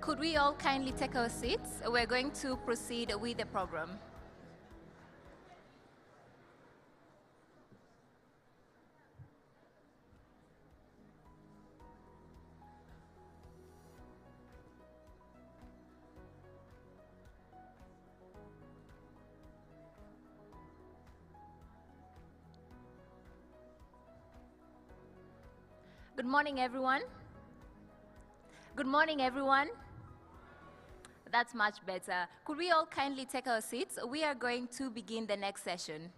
Could we all kindly take our seats? We're going to proceed with the program. Good morning, everyone. Good morning, everyone. That's much better. Could we all kindly take our seats? We are going to begin the next session.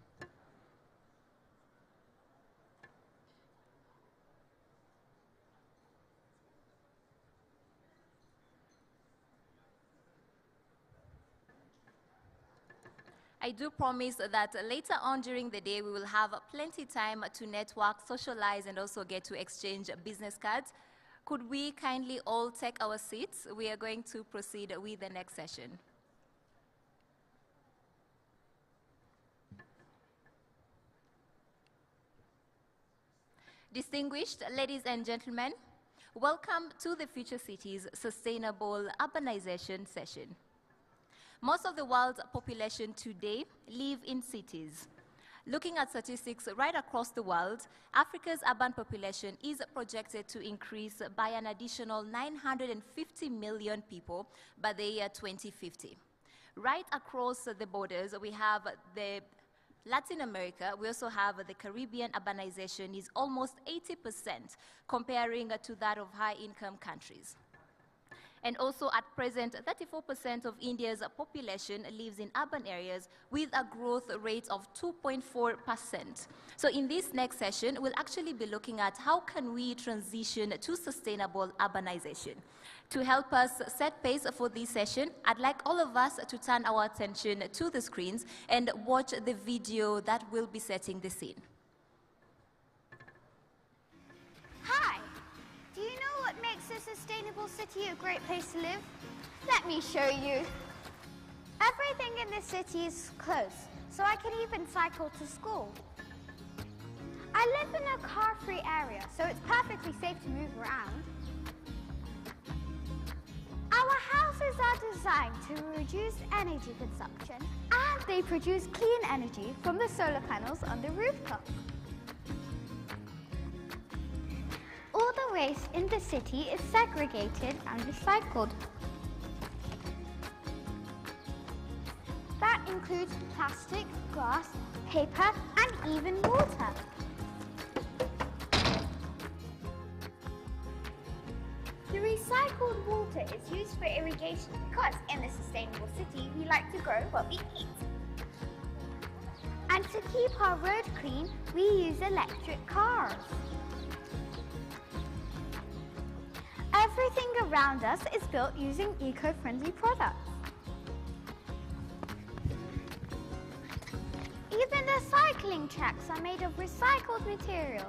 I do promise that later on during the day, we will have plenty time to network, socialize, and also get to exchange business cards. Could we kindly all take our seats? We are going to proceed with the next session. Distinguished ladies and gentlemen, welcome to the Future Cities Sustainable Urbanization session. Most of the world's population today live in cities. Looking at statistics right across the world, Africa's urban population is projected to increase by an additional 950 million people by the year 2050. Right across the borders, we have the Latin America, we also have the Caribbean. Urbanization is almost 80% comparing to that of high-income countries. And also at present, 34% of India's population lives in urban areas with a growth rate of 2.4%. So in this next session, we'll actually be looking at how can we transition to sustainable urbanization. To help us set pace for this session, I'd like all of us to turn our attention to the screens and watch the video that will be setting the scene. Hi! Do you know what makes a sustainable city a great place to live? Let me show you. Everything in this city is close, so I can even cycle to school. I live in a car-free area, so it's perfectly safe to move around. Our houses are designed to reduce energy consumption, and they produce clean energy from the solar panels on the rooftop. All the waste in the city is segregated and recycled. That includes plastic, glass, paper, and even water. The recycled water is used for irrigation because in a sustainable city we like to grow what we eat. And to keep our road clean, we use electric cars. Everything around us is built using eco-friendly products. Even the cycling tracks are made of recycled material.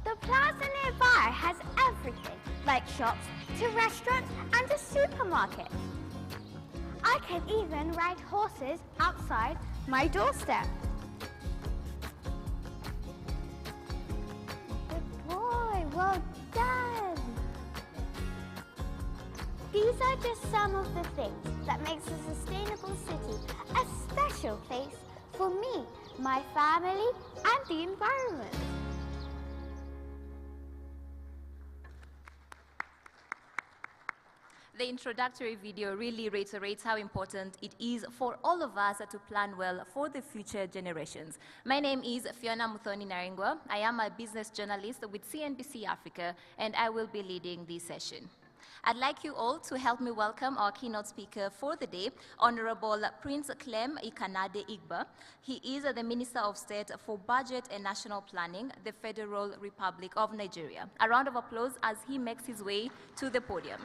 The plaza nearby has everything, like shops to restaurants and a supermarket. I can even ride horses outside my doorstep. Well done! These are just some of the things that makes a sustainable city a special place for me, my family, and the environment. The introductory video really reiterates how important it is for all of us to plan well for the future generations. My name is Fiona Muthoni Naringwa. I am a business journalist with CNBC Africa, and I will be leading this session. I'd like you all to help me welcome our keynote speaker for the day, Honorable Prince Clem Ikanade Igba. He is the Minister of State for Budget and National Planning, the Federal Republic of Nigeria. A round of applause as he makes his way to the podium.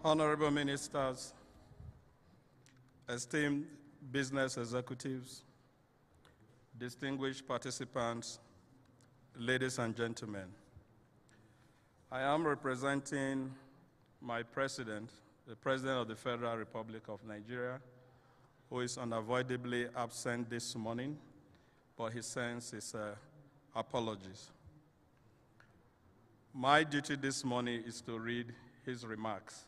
Honorable ministers, esteemed business executives, distinguished participants, ladies and gentlemen. I am representing my president, the President of the Federal Republic of Nigeria, who is unavoidably absent this morning, but he sends his apologies. My duty this morning is to read his remarks.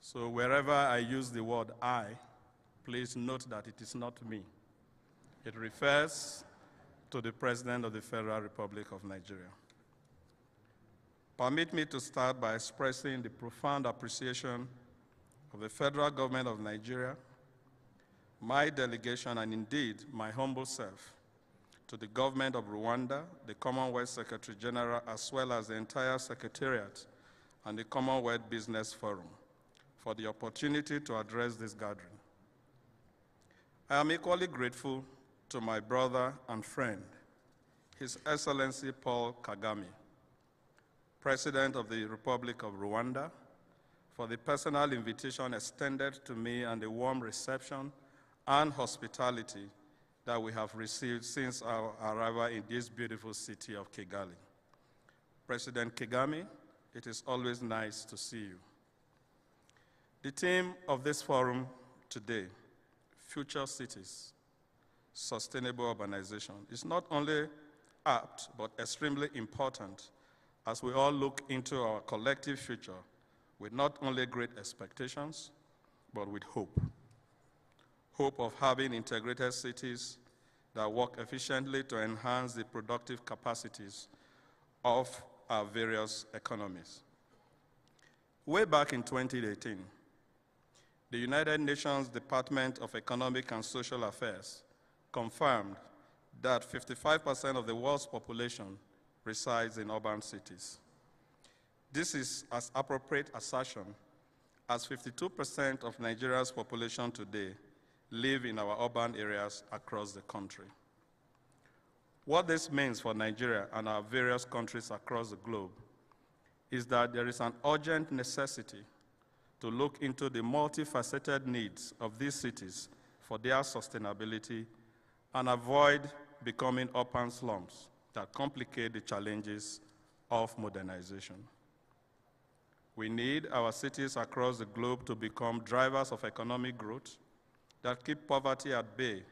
So wherever I use the word I, please note that it is not me. It refers to the President of the Federal Republic of Nigeria. Permit me to start by expressing the profound appreciation of the federal government of Nigeria, my delegation, and indeed my humble self, to the government of Rwanda, the Commonwealth Secretary General, as well as the entire Secretariat and the Commonwealth Business Forum for the opportunity to address this gathering. I am equally grateful to my brother and friend, His Excellency Paul Kagame, President of the Republic of Rwanda, for the personal invitation extended to me and the warm reception and hospitality that we have received since our arrival in this beautiful city of Kigali. President Kagame, it is always nice to see you. The theme of this forum today, Future Cities, Sustainable Urbanization, is not only apt but extremely important as we all look into our collective future with not only great expectations, but with hope. Hope of having integrated cities that work efficiently to enhance the productive capacities of our various economies. Way back in 2018, the United Nations Department of Economic and Social Affairs confirmed that 55% of the world's population resides in urban cities. This is as appropriate assertion as 52% of Nigeria's population today live in our urban areas across the country. What this means for Nigeria and our various countries across the globe is that there is an urgent necessity to look into the multifaceted needs of these cities for their sustainability and avoid becoming urban slums that complicate the challenges of modernization. We need our cities across the globe to become drivers of economic growth that keep poverty at bay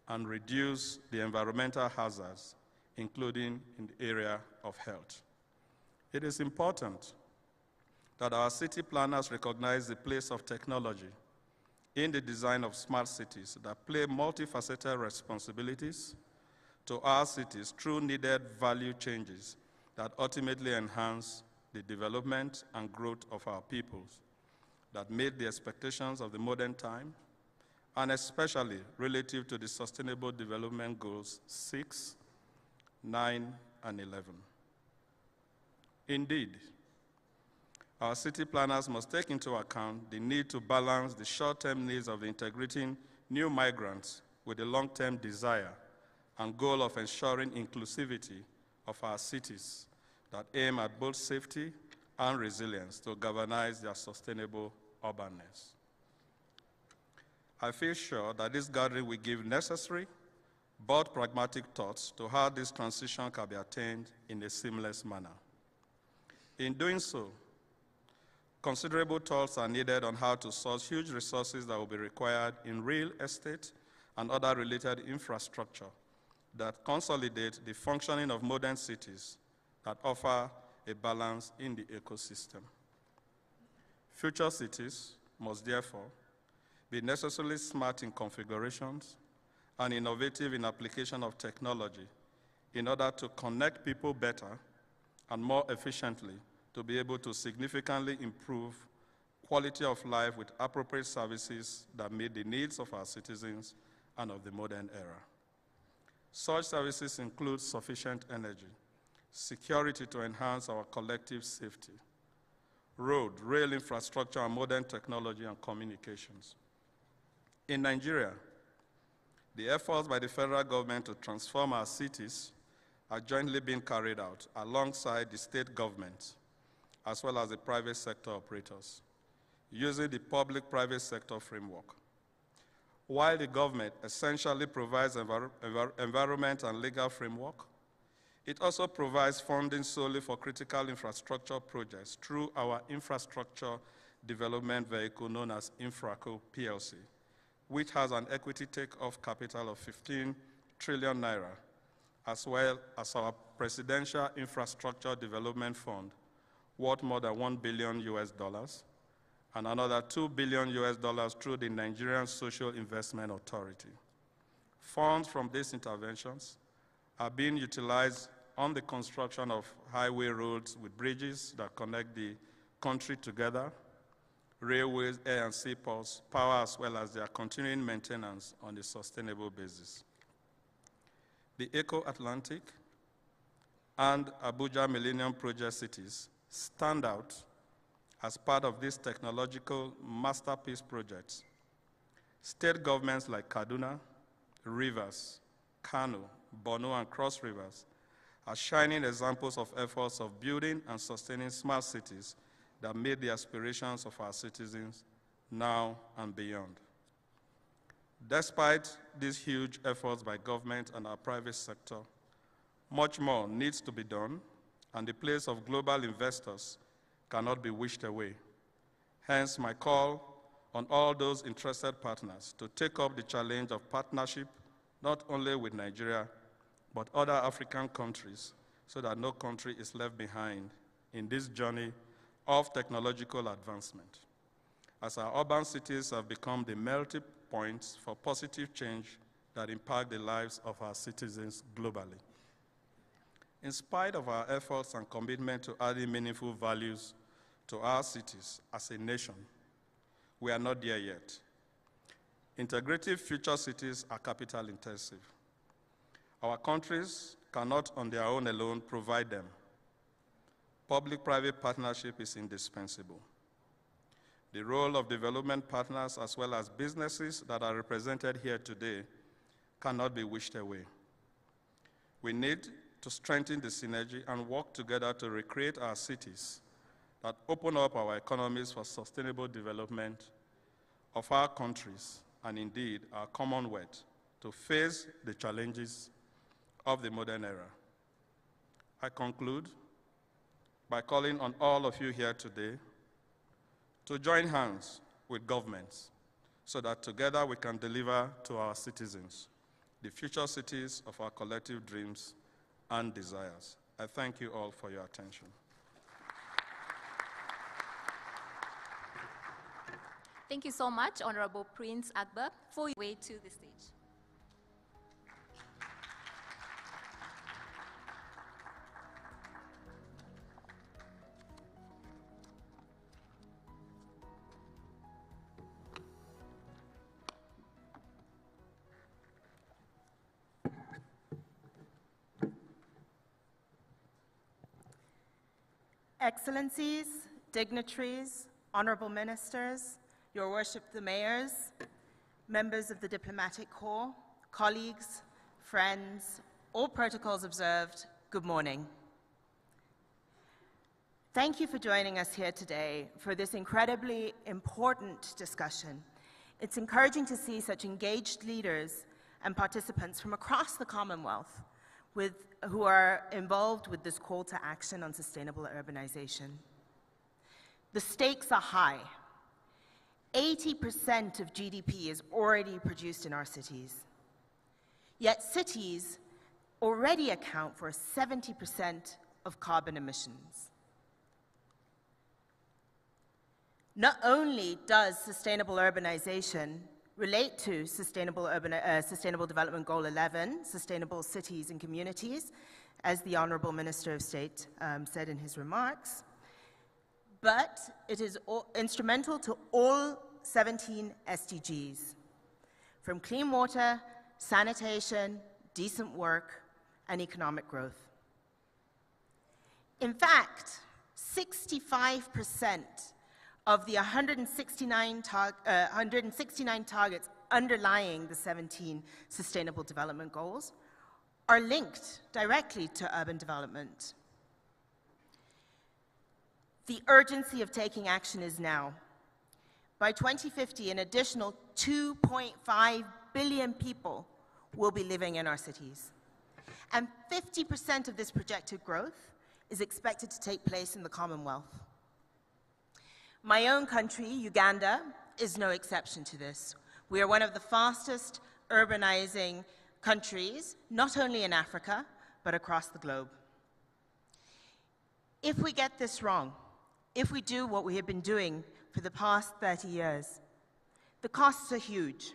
and reduce the environmental hazards, including in the area of health. It is important that our city planners recognize the place of technology in the design of smart cities that play multifaceted responsibilities to our cities through needed value changes that ultimately enhance the development and growth of our peoples, that meet the expectations of the modern time, and especially relative to the Sustainable Development Goals 6, 9, and 11. Indeed, our city planners must take into account the need to balance the short-term needs of integrating new migrants with the long-term desire and goal of ensuring inclusivity of our cities that aim at both safety and resilience to galvanize their sustainable urbanness. I feel sure that this gathering will give necessary but pragmatic thoughts to how this transition can be attained in a seamless manner. In doing so, considerable thoughts are needed on how to source huge resources that will be required in real estate and other related infrastructure that consolidate the functioning of modern cities that offer a balance in the ecosystem. Future cities must therefore be necessarily smart in configurations and innovative in application of technology in order to connect people better and more efficiently to be able to significantly improve quality of life with appropriate services that meet the needs of our citizens and of the modern era. Such services include sufficient energy, security to enhance our collective safety, road, rail infrastructure, and modern technology and communications. In Nigeria, the efforts by the federal government to transform our cities are jointly being carried out alongside the state government, as well as the private sector operators, using the public-private sector framework. While the government essentially provides environment and legal framework, it also provides funding solely for critical infrastructure projects through our infrastructure development vehicle known as Infraco PLC, which has an equity take-off capital of 15 trillion naira, as well as our Presidential Infrastructure Development Fund, worth more than $1 billion US, and another $2 billion US through the Nigerian Social Investment Authority. Funds from these interventions are being utilized on the construction of highway roads with bridges that connect the country together, railways, air and sea ports, power, as well as their continuing maintenance on a sustainable basis. The Eco-Atlantic and Abuja Millennium Project cities stand out as part of these technological masterpiece projects. State governments like Kaduna, Rivers, Kano, Borno, and Cross Rivers are shining examples of efforts of building and sustaining smart cities that meet the aspirations of our citizens now and beyond. Despite these huge efforts by government and our private sector, much more needs to be done, and the place of global investors cannot be wished away. Hence, my call on all those interested partners to take up the challenge of partnership, not only with Nigeria, but other African countries, so that no country is left behind in this journey of technological advancement. As our urban cities have become the melting points for positive change that impact the lives of our citizens globally. In spite of our efforts and commitment to adding meaningful values to our cities as a nation, we are not there yet. Integrative future cities are capital intensive. Our countries cannot on their own alone provide them. Public-private partnership is indispensable. The role of development partners as well as businesses that are represented here today cannot be wished away. We need to strengthen the synergy and work together to recreate our cities that open up our economies for sustainable development of our countries and indeed our Commonwealth to face the challenges of the modern era. I conclude by calling on all of you here today to join hands with governments so that together we can deliver to our citizens the future cities of our collective dreams and desires. I thank you all for your attention. Thank you so much, Honorable Prince Akbar, for your way to the stage. Excellencies, dignitaries, honorable ministers, Your Worship the Mayors, members of the Diplomatic Corps, colleagues, friends, all protocols observed, good morning. Thank you for joining us here today for this incredibly important discussion. It's encouraging to see such engaged leaders and participants from across the Commonwealth who are involved with this call to action on sustainable urbanization. The stakes are high. 80% of GDP is already produced in our cities. Yet cities already account for 70% of carbon emissions. Not only does sustainable urbanization relate to Sustainable Development Goal 11, Sustainable Cities and Communities, as the Honorable Minister of State said in his remarks, but it is instrumental to all 17 SDGs, from clean water, sanitation, decent work, and economic growth. In fact, 65% of the 169 targets underlying the 17 Sustainable Development Goals are linked directly to urban development. The urgency of taking action is now. By 2050, an additional 2.5 billion people will be living in our cities. And 50% of this projected growth is expected to take place in the Commonwealth. My own country, Uganda, is no exception to this. We are one of the fastest urbanizing countries, not only in Africa, but across the globe. If we get this wrong, if we do what we have been doing for the past 30 years, the costs are huge,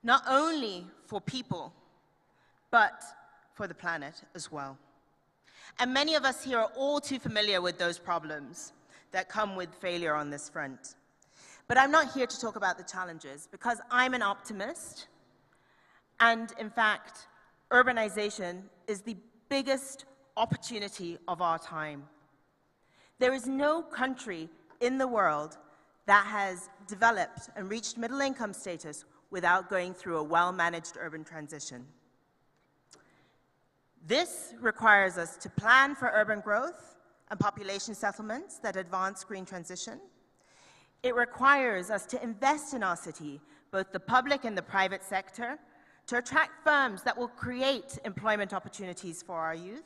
not only for people, but for the planet as well. And many of us here are all too familiar with those problems that come with failure on this front. But I'm not here to talk about the challenges, because I'm an optimist, and in fact, urbanization is the biggest opportunity of our time. There is no country in the world that has developed and reached middle income status without going through a well-managed urban transition. This requires us to plan for urban growth and population settlements that advance green transition. It requires us to invest in our city, both the public and the private sector, to attract firms that will create employment opportunities for our youth.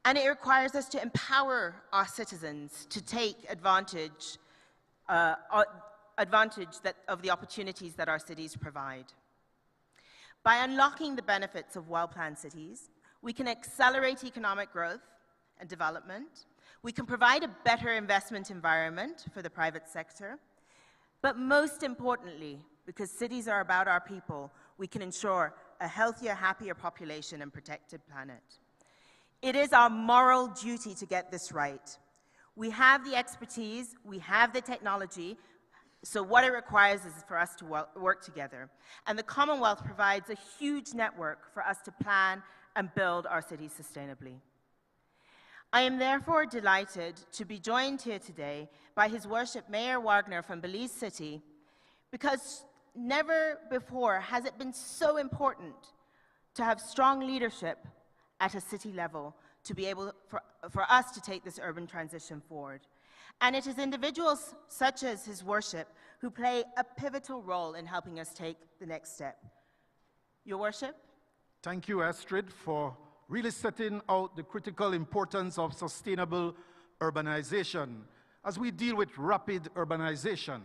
And it requires us to empower our citizens to take advantage of the opportunities that our cities provide. By unlocking the benefits of well-planned cities, we can accelerate economic growth and development. We can provide a better investment environment for the private sector. But most importantly, because cities are about our people, we can ensure a healthier, happier population and protected planet. It is our moral duty to get this right. We have the expertise, we have the technology, so what it requires is for us to work together. And the Commonwealth provides a huge network for us to plan and build our cities sustainably. I am therefore delighted to be joined here today by His Worship Mayor Wagner from Belize City, because never before has it been so important to have strong leadership at a city level to be able for us to take this urban transition forward. And it is individuals such as His Worship who play a pivotal role in helping us take the next step. Your Worship? Thank you, Astrid, for really setting out the critical importance of sustainable urbanization as we deal with rapid urbanization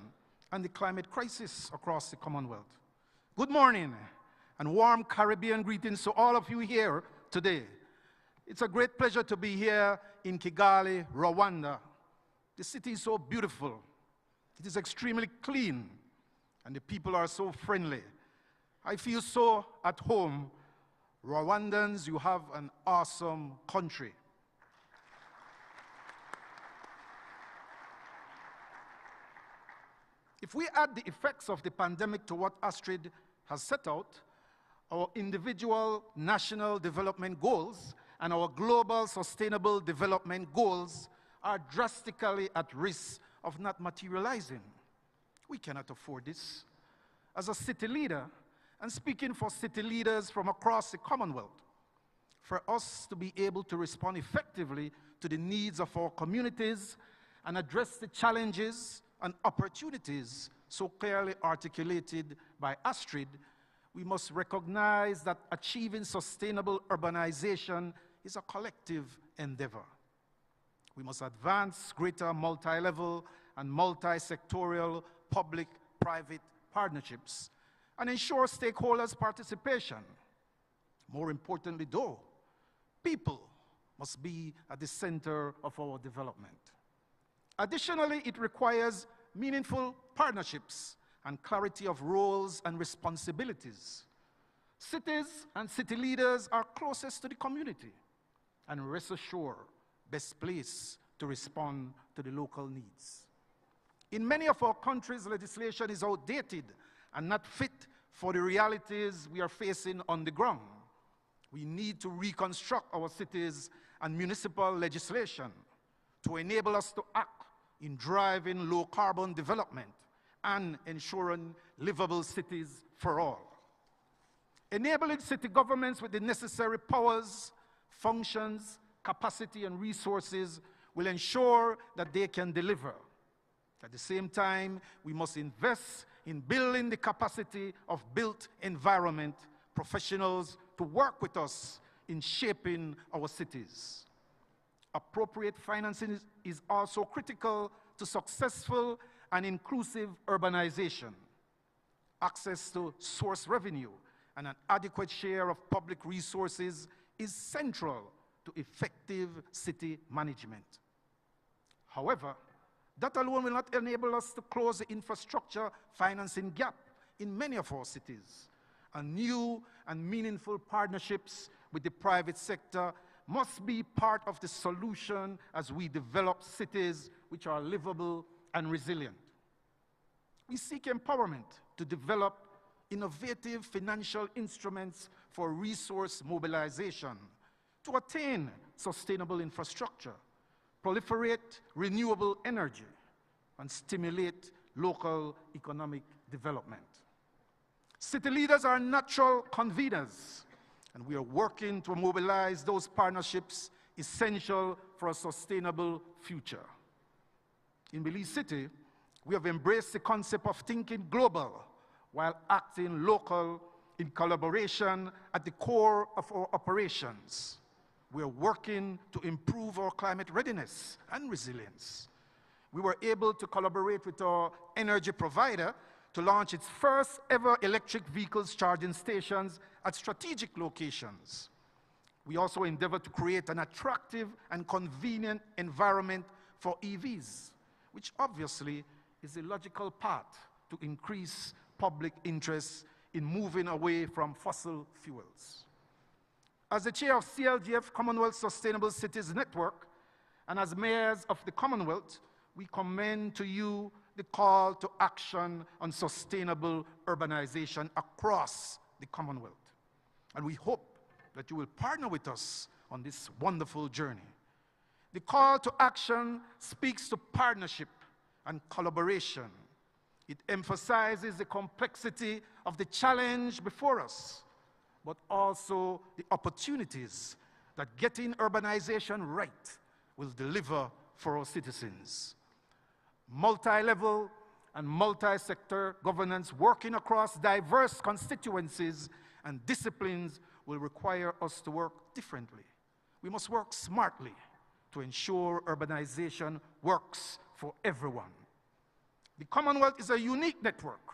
and the climate crisis across the Commonwealth. Good morning, and warm Caribbean greetings to all of you here today. It's a great pleasure to be here in Kigali, Rwanda. The city is so beautiful. It is extremely clean, and the people are so friendly. I feel so at home. Rwandans, you have an awesome country. If we add the effects of the pandemic to what Astrid has set out, our individual national development goals and our global sustainable development goals are drastically at risk of not materializing. We cannot afford this. As a city leader, and speaking for city leaders from across the Commonwealth, for us to be able to respond effectively to the needs of our communities and address the challenges and opportunities so clearly articulated by Astrid, we must recognize that achieving sustainable urbanization is a collective endeavor. We must advance greater multi-level and multi-sectorial public-private partnerships and ensure stakeholders' participation. More importantly, though, people must be at the center of our development. Additionally, it requires meaningful partnerships and clarity of roles and responsibilities. Cities and city leaders are closest to the community and, rest assured, best placed to respond to the local needs. In many of our countries, legislation is outdated and not fit for the realities we are facing on the ground. We need to reconstruct our cities and municipal legislation to enable us to act in driving low-carbon development and ensuring livable cities for all. Enabling city governments with the necessary powers, functions, capacity, and resources will ensure that they can deliver. At the same time, we must invest in building the capacity of built environment professionals to work with us in shaping our cities. Appropriate financing is also critical to successful and inclusive urbanization. Access to source revenue and an adequate share of public resources is central to effective city management. However, that alone will not enable us to close the infrastructure financing gap in many of our cities. And new and meaningful partnerships with the private sector must be part of the solution as we develop cities which are livable and resilient. We seek empowerment to develop innovative financial instruments for resource mobilization, to attain sustainable infrastructure, proliferate renewable energy, and stimulate local economic development. City leaders are natural conveners, and we are working to mobilize those partnerships essential for a sustainable future. In Belize City, we have embraced the concept of thinking global while acting local in collaboration at the core of our operations. We are working to improve our climate readiness and resilience. We were able to collaborate with our energy provider to launch its first ever electric vehicles charging stations at strategic locations. We also endeavored to create an attractive and convenient environment for EVs, which obviously is a logical path to increase public interest in moving away from fossil fuels. As the chair of CLGF Commonwealth Sustainable Cities Network, and as mayors of the Commonwealth, we commend to you the call to action on sustainable urbanization across the Commonwealth. And we hope that you will partner with us on this wonderful journey. The call to action speaks to partnership and collaboration. It emphasizes the complexity of the challenge before us, but also the opportunities that getting urbanization right will deliver for our citizens. Multi-level and multi-sector governance working across diverse constituencies and disciplines will require us to work differently. We must work smartly to ensure urbanization works for everyone. The Commonwealth is a unique network,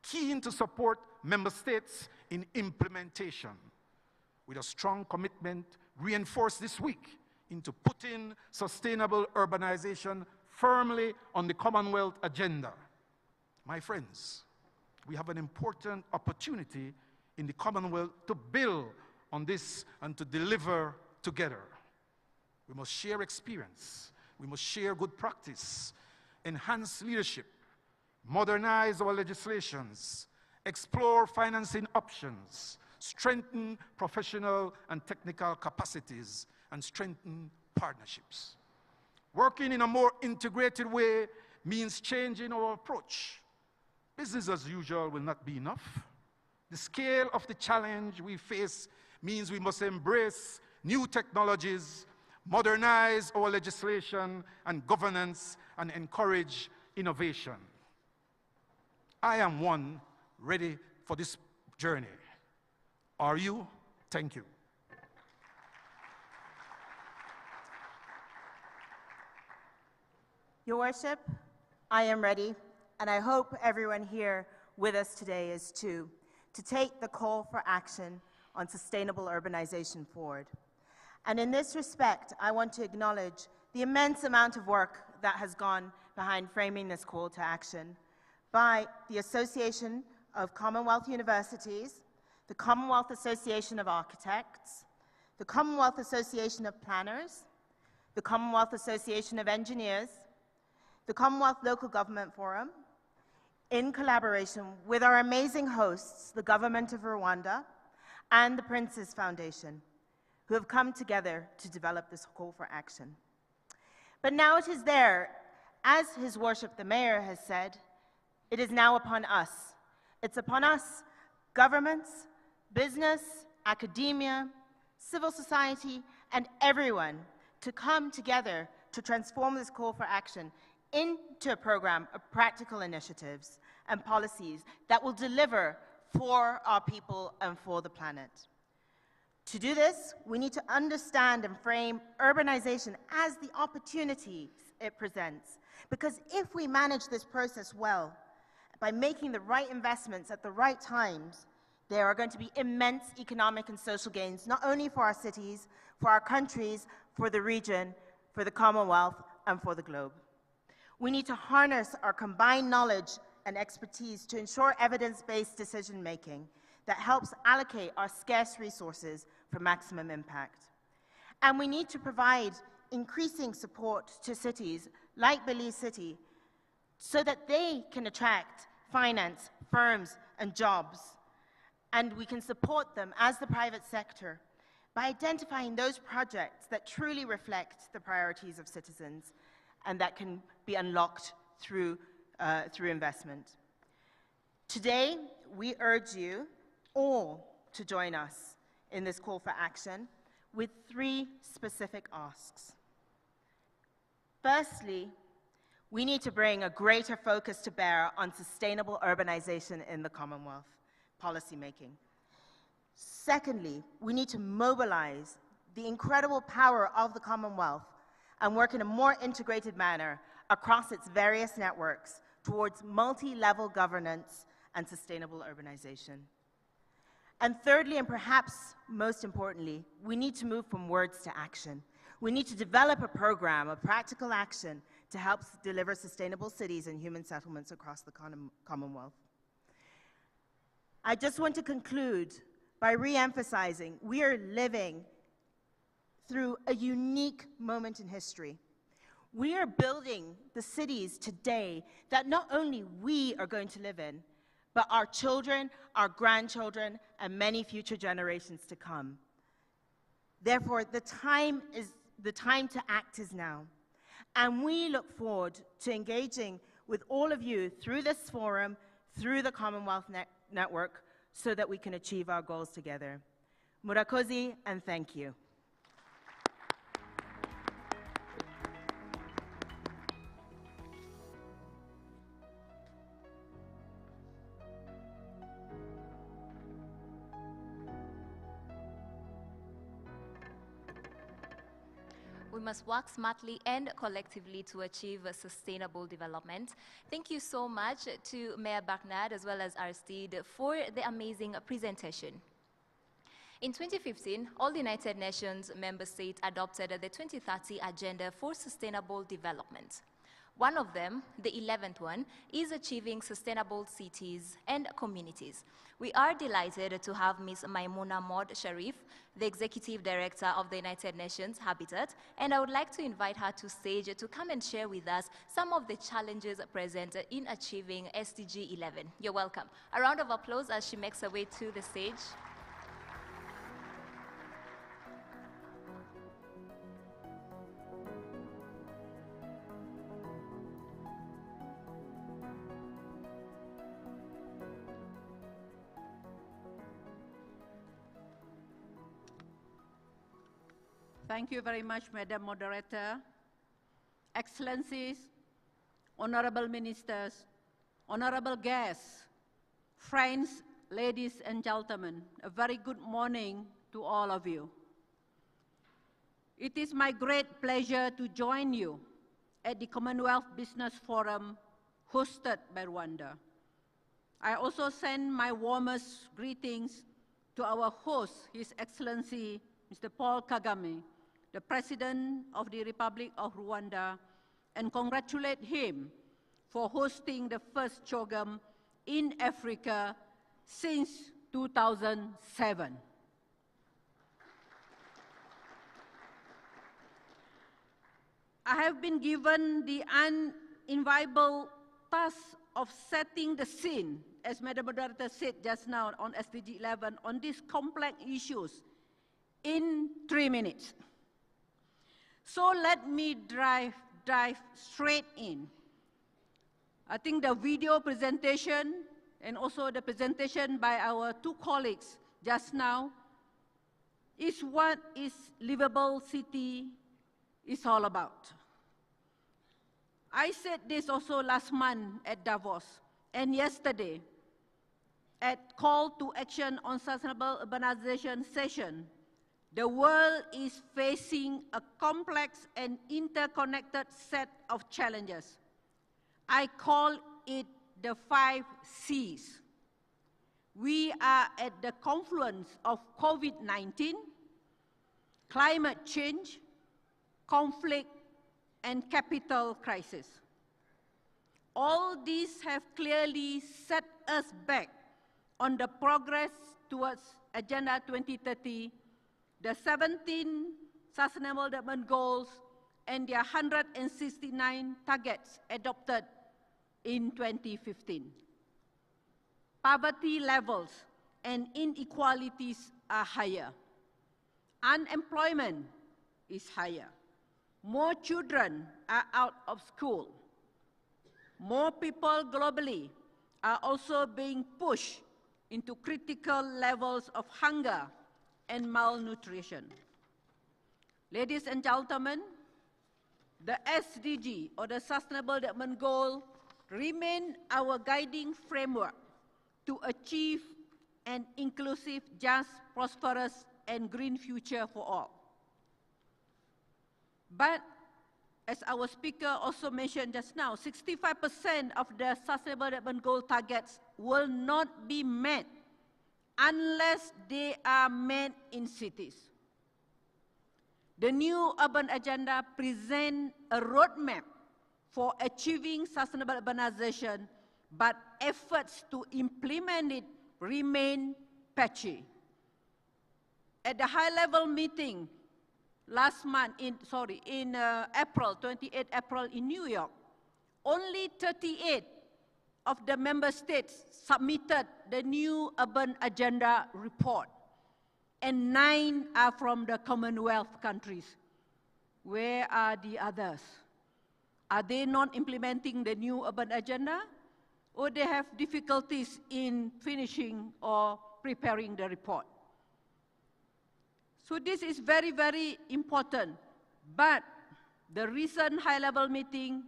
keen to support member states in implementation, with a strong commitment reinforced this week into putting sustainable urbanization firmly on the Commonwealth agenda. My friends, we have an important opportunity in the Commonwealth to build on this and to deliver together. We must share experience, we must share good practice, enhance leadership, modernize our legislations, explore financing options, strengthen professional and technical capacities, and strengthen partnerships. Working in a more integrated way means changing our approach. Business as usual will not be enough. The scale of the challenge we face means we must embrace new technologies, modernize our legislation and governance, and encourage innovation. I am one ready for this journey. Are you? Thank you. Your Worship, I am ready, and I hope everyone here with us today is too, to take the call for action on sustainable urbanization forward. And in this respect, I want to acknowledge the immense amount of work that has gone behind framing this call to action by the Association of Commonwealth Universities, the Commonwealth Association of Architects, the Commonwealth Association of Planners, the Commonwealth Association of Engineers, the Commonwealth Local Government Forum, in collaboration with our amazing hosts, the Government of Rwanda and the Prince's Foundation, who have come together to develop this call for action. But now it is there, as His Worship the Mayor has said, it is now upon us. It's upon us, governments, business, academia, civil society, and everyone to come together to transform this call for action into a program of practical initiatives and policies that will deliver for our people and for the planet. To do this, we need to understand and frame urbanization as the opportunities it presents. Because if we manage this process well, by making the right investments at the right times, there are going to be immense economic and social gains, not only for our cities, for our countries, for the region, for the Commonwealth, and for the globe. We need to harness our combined knowledge and expertise to ensure evidence-based decision-making that helps allocate our scarce resources for maximum impact. And we need to provide increasing support to cities like Belize City so that they can attract finance, firms, and jobs. And we can support them as the private sector by identifying those projects that truly reflect the priorities of citizens and that can be unlocked through investment. Today, we urge you all to join us in this call for action with 3 specific asks. Firstly, we need to bring a greater focus to bear on sustainable urbanization in the Commonwealth policymaking. Secondly, we need to mobilize the incredible power of the Commonwealth and work in a more integrated manner across its various networks towards multi-level governance and sustainable urbanization. And thirdly, and perhaps most importantly, we need to move from words to action. We need to develop a program of practical action to help deliver sustainable cities and human settlements across the Commonwealth. I just want to conclude by re-emphasizing we are living through a unique moment in history. We are building the cities today that not only we are going to live in, but our children, our grandchildren, and many future generations to come. Therefore, the time to act is now. And we look forward to engaging with all of you through this forum, through the Commonwealth Network, so that we can achieve our goals together. Murakoze, and thank you. We must work smartly and collectively to achieve sustainable development. Thank you so much to Mayor Barnard as well as Aristide for the amazing presentation. In 2015, all the United Nations member states adopted the 2030 Agenda for Sustainable Development. One of them, the 11th one, is achieving sustainable cities and communities. We are delighted to have Ms. Maimouna Maud Sharif, the Executive Director of the United Nations Habitat, and I would like to invite her to stage to come and share with us some of the challenges present in achieving SDG 11. You're welcome. A round of applause as she makes her way to the stage. Thank you very much, Madam Moderator. Excellencies, honorable ministers, honorable guests, friends, ladies and gentlemen, a very good morning to all of you. It is my great pleasure to join you at the Commonwealth Business Forum hosted by Rwanda. I also send my warmest greetings to our host, His Excellency, Mr. Paul Kagame, the President of the Republic of Rwanda, and congratulate him for hosting the first CHOGM in Africa since 2007. I have been given the unenviable task of setting the scene, as Madam Moderator said just now on SDG 11, on these complex issues in 3 minutes. So let me dive straight in. I think the video presentation and also the presentation by our 2 colleagues just now is what is livable city is all about. I said this also last month at Davos, and yesterday at Call to Action on Sustainable Urbanization session. The world is facing a complex and interconnected set of challenges. I call it the 5 C's. We are at the confluence of COVID-19, climate change, conflict, and capital crisis. All these have clearly set us back on the progress towards Agenda 2030, the 17 Sustainable Development Goals, and their 169 targets adopted in 2015. Poverty levels and inequalities are higher. Unemployment is higher. More children are out of school. More people globally are also being pushed into critical levels of hunger and malnutrition. Ladies and gentlemen, the SDG, or the Sustainable Development Goal, remain our guiding framework to achieve an inclusive, just, prosperous, and green future for all. But, as our speaker also mentioned just now, 65% of the Sustainable Development Goal targets will not be met unless they are met in cities. The new urban agenda presents a roadmap for achieving sustainable urbanization, but efforts to implement it remain patchy. At the high-level meeting last month, in April, 28 April in New York, only 38 of the member states submitted the new urban agenda report, and 9 are from the Commonwealth countries. Where are the others? Are they not implementing the new urban agenda, or they have difficulties in finishing or preparing the report? So this is very, very important. But the recent high-level meeting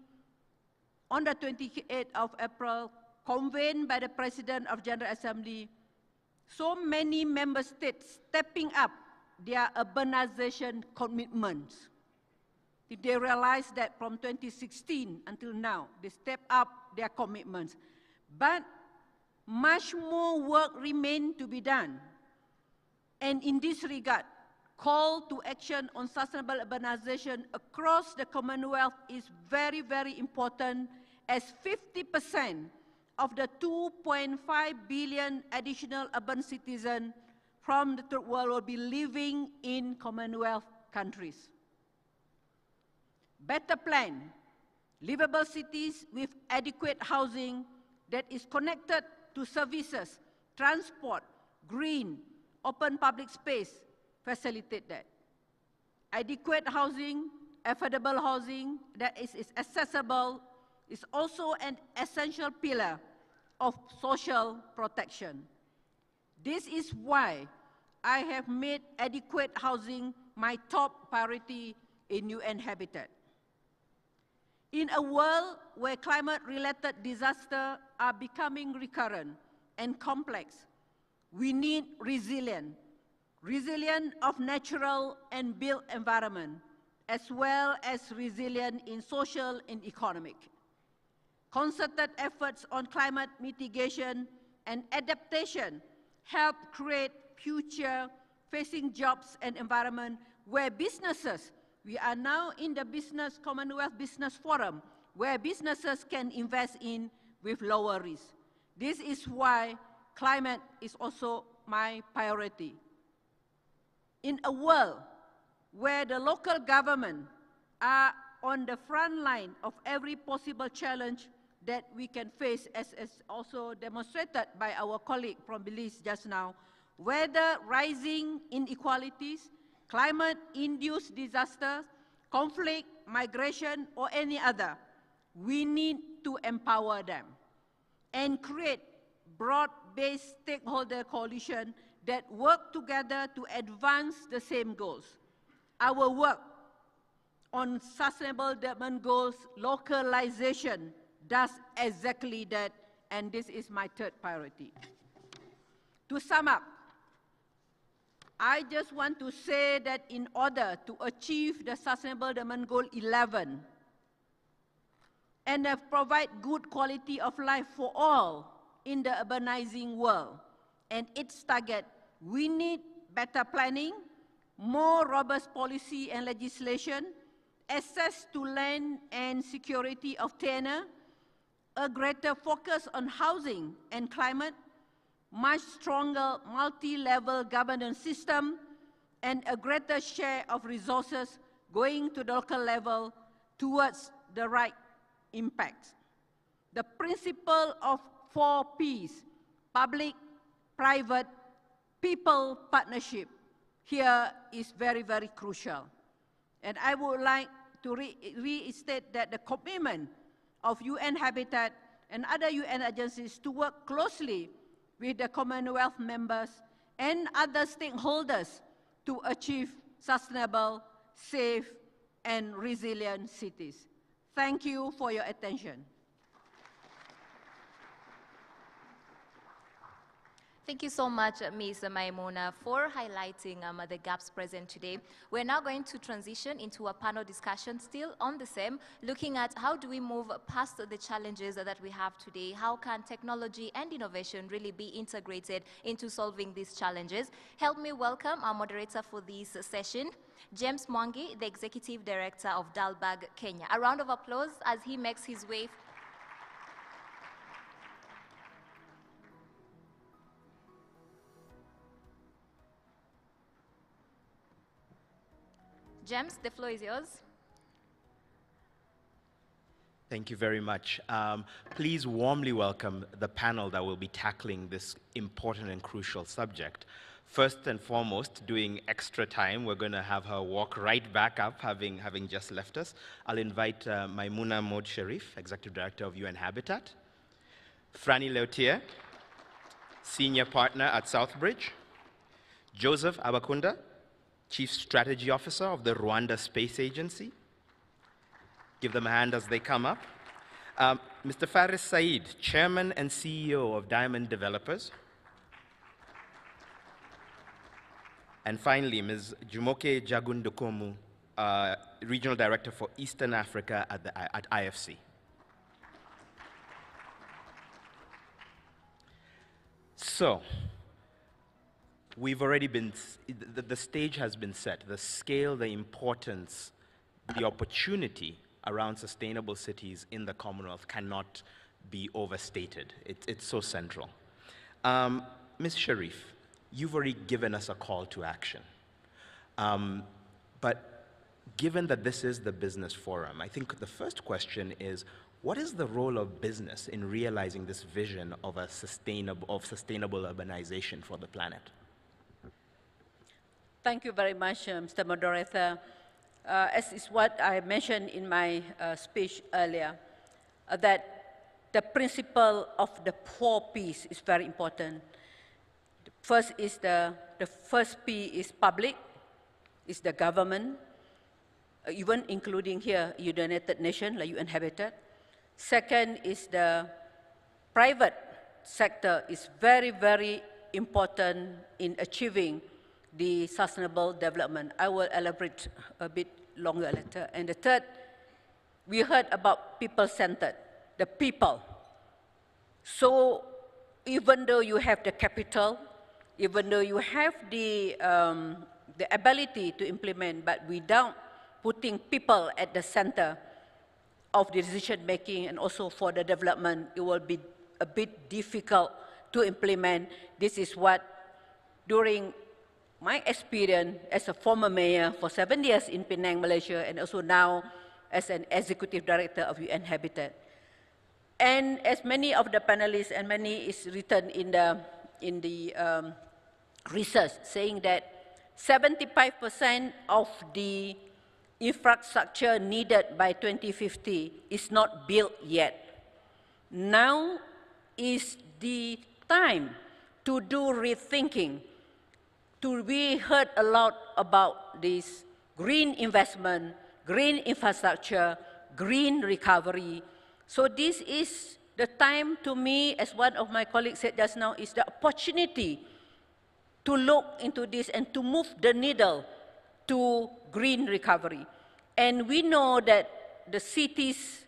on the 28th of April, convened by the President of General Assembly, so many member states stepping up their urbanization commitments. They realized that from 2016 until now, they step up their commitments. But much more work remains to be done. And in this regard, call to action on sustainable urbanization across the Commonwealth is very, very important, as 50% of the 2.5 billion additional urban citizens from the third world will be living in Commonwealth countries. Better plan, livable cities with adequate housing that is connected to services, transport, green, open public space, facilitate that. Adequate housing, affordable housing that is accessible is also an essential pillar of social protection. This is why I have made adequate housing my top priority in UN Habitat. In a world where climate-related disasters are becoming recurrent and complex, we need resilience of natural and built environment, as well as resilience in social and economic. Concerted efforts on climate mitigation and adaptation help create future-facing jobs and environment where businesses, we are now in the Commonwealth Business Forum, where businesses can invest in with lower risk. This is why climate is also my priority. In a world where the local government are on the front line of every possible challenge that we can face, as also demonstrated by our colleague from Belize just now, whether rising inequalities, climate-induced disasters, conflict, migration, or any other, we need to empower them and create broad-based stakeholder coalition that work together to advance the same goals. Our work on Sustainable Development Goals, localization does exactly that, and this is my third priority. To sum up, I just want to say that in order to achieve the Sustainable Development Goal 11 and provide good quality of life for all in the urbanizing world and its target, we need better planning, more robust policy and legislation, access to land and security of tenure, a greater focus on housing and climate, much stronger multi-level governance system, and a greater share of resources going to the local level towards the right impact. The principle of 4 Ps, public, private, people partnership, here is very, very crucial. And I would like to restate that the commitment of UN Habitat and other UN agencies to work closely with the Commonwealth members and other stakeholders to achieve sustainable, safe, and resilient cities. Thank you for your attention. Thank you so much, Ms. Maimuna, for highlighting the gaps present today. We're now going to transition into a panel discussion still on the same, looking at how do we move past the challenges that we have today, how can technology and innovation really be integrated into solving these challenges. Help me welcome our moderator for this session, James Mwangi, the Executive Director of Dalberg, Kenya. A round of applause as he makes his way. James, the floor is yours. Thank you very much. Please warmly welcome the panel that will be tackling this important and crucial subject. First and foremost, doing extra time, we're going to have her walk right back up, having just left us. I'll invite Maimuna Mod Sharif, Executive Director of UN Habitat, Franny Leutier, Senior Partner at Southbridge, Joseph Abakunda, Chief Strategy Officer of the Rwanda Space Agency. Give them a hand as they come up. Mr. Faris Said, Chairman and CEO of Diamond Developers. And finally, Ms. Jumoke Jagundokomu, Regional Director for Eastern Africa at IFC. So, we've already been, the stage has been set. The scale, the importance, the opportunity around sustainable cities in the Commonwealth cannot be overstated. It's so central. Ms. Sharif, you've already given us a call to action. But given that this is the business forum, I think the first question is, what is the role of business in realizing this vision of sustainable urbanization for the planet? Thank you very much, Mr. Moderator. As is what I mentioned in my speech earlier, that the principle of the 4 Ps is very important. First is the first P is public, is the government, even including here United Nations, like UN Habitat. Second is the private sector is very, very important in achieving the sustainable development. I will elaborate a bit longer later. And the third, we heard about people-centered, the people. So even though you have the capital, even though you have the ability to implement, but without putting people at the center of the decision-making and also for the development, it will be a bit difficult to implement. This is what, during my experience as a former mayor for 7 years in Penang, Malaysia, and also now as an executive director of UN Habitat. And as many of the panelists and many is written in the research saying that 75% of the infrastructure needed by 2050 is not built yet. Now is the time to do rethinking. We heard a lot about this green investment, green infrastructure, green recovery. So this is the time to me, as one of my colleagues said just now, is the opportunity to look into this and to move the needle to green recovery. And we know that the cities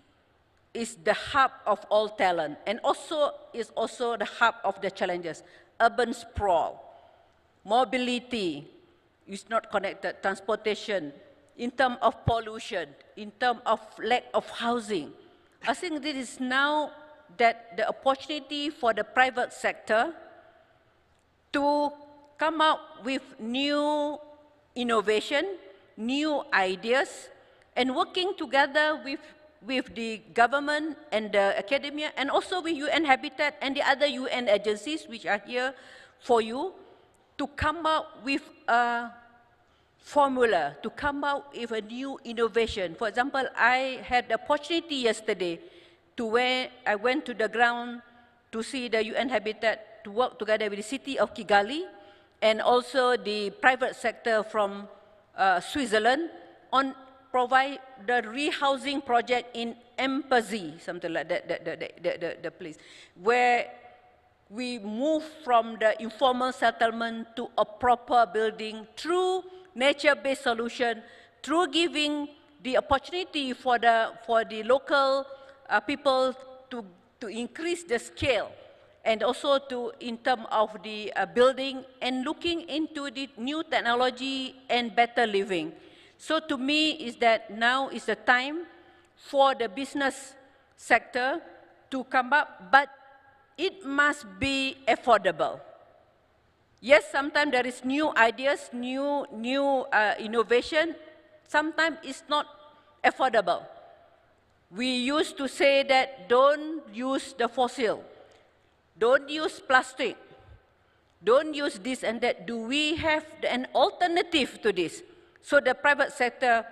is the hub of all talent and also is also the hub of the challenges. Urban sprawl, mobility is not connected, transportation, in terms of pollution, in terms of lack of housing. I think this is now that the opportunity for the private sector to come up with new innovation, new ideas, and working together with the government and the academia, and also with UN Habitat and the other UN agencies which are here for you, to come up with a formula, to come out with a new innovation. For example, I had the opportunity yesterday to where I went to the ground to see the UN Habitat, to work together with the city of Kigali and also the private sector from Switzerland on provide the rehousing project in Empathy, something like that, the place, where we move from the informal settlement to a proper building through nature-based solution, through giving the opportunity for the local people to increase the scale, and also to in terms of the building and looking into the new technology and better living. So to me is that now is the time for the business sector to come up, but it must be affordable. Yes, sometimes there is new ideas, new innovation. Sometimes it's not affordable. We used to say that don't use the fossil, don't use plastic, don't use this and that. Do we have an alternative to this? So the private sector,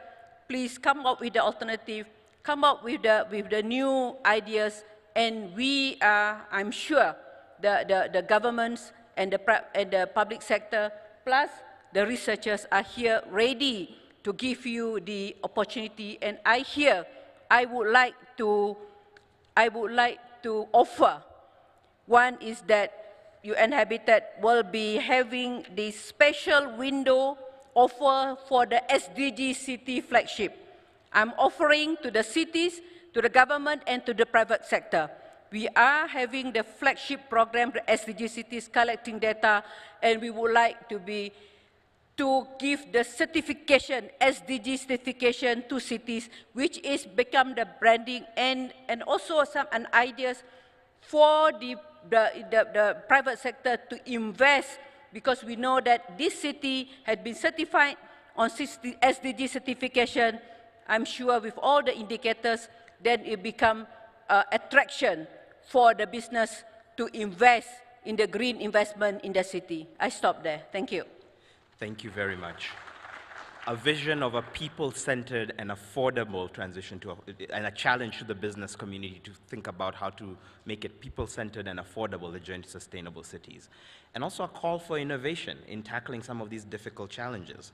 please come up with the alternative, come up with the new ideas, and we are, I'm sure, the governments and the public sector, plus the researchers are here ready to give you the opportunity. And I would like to offer. One is that UN Habitat will be having the special window offer for the SDG city flagship. I'm offering to the cities, to the government, and to the private sector. We are having the flagship program, the SDG cities, collecting data, and we would like to give the certification, SDG certification to cities, which is become the branding and also some ideas for the private sector to invest, because we know that this city had been certified on SDG certification. I'm sure with all the indicators, then it become attraction for the business to invest in the green investment in the city. I stop there. Thank you. Thank you very much. A vision of a people-centered and affordable transition and a challenge to the business community to think about how to make it people-centered and affordable, the journey to sustainable cities. And also a call for innovation in tackling some of these difficult challenges.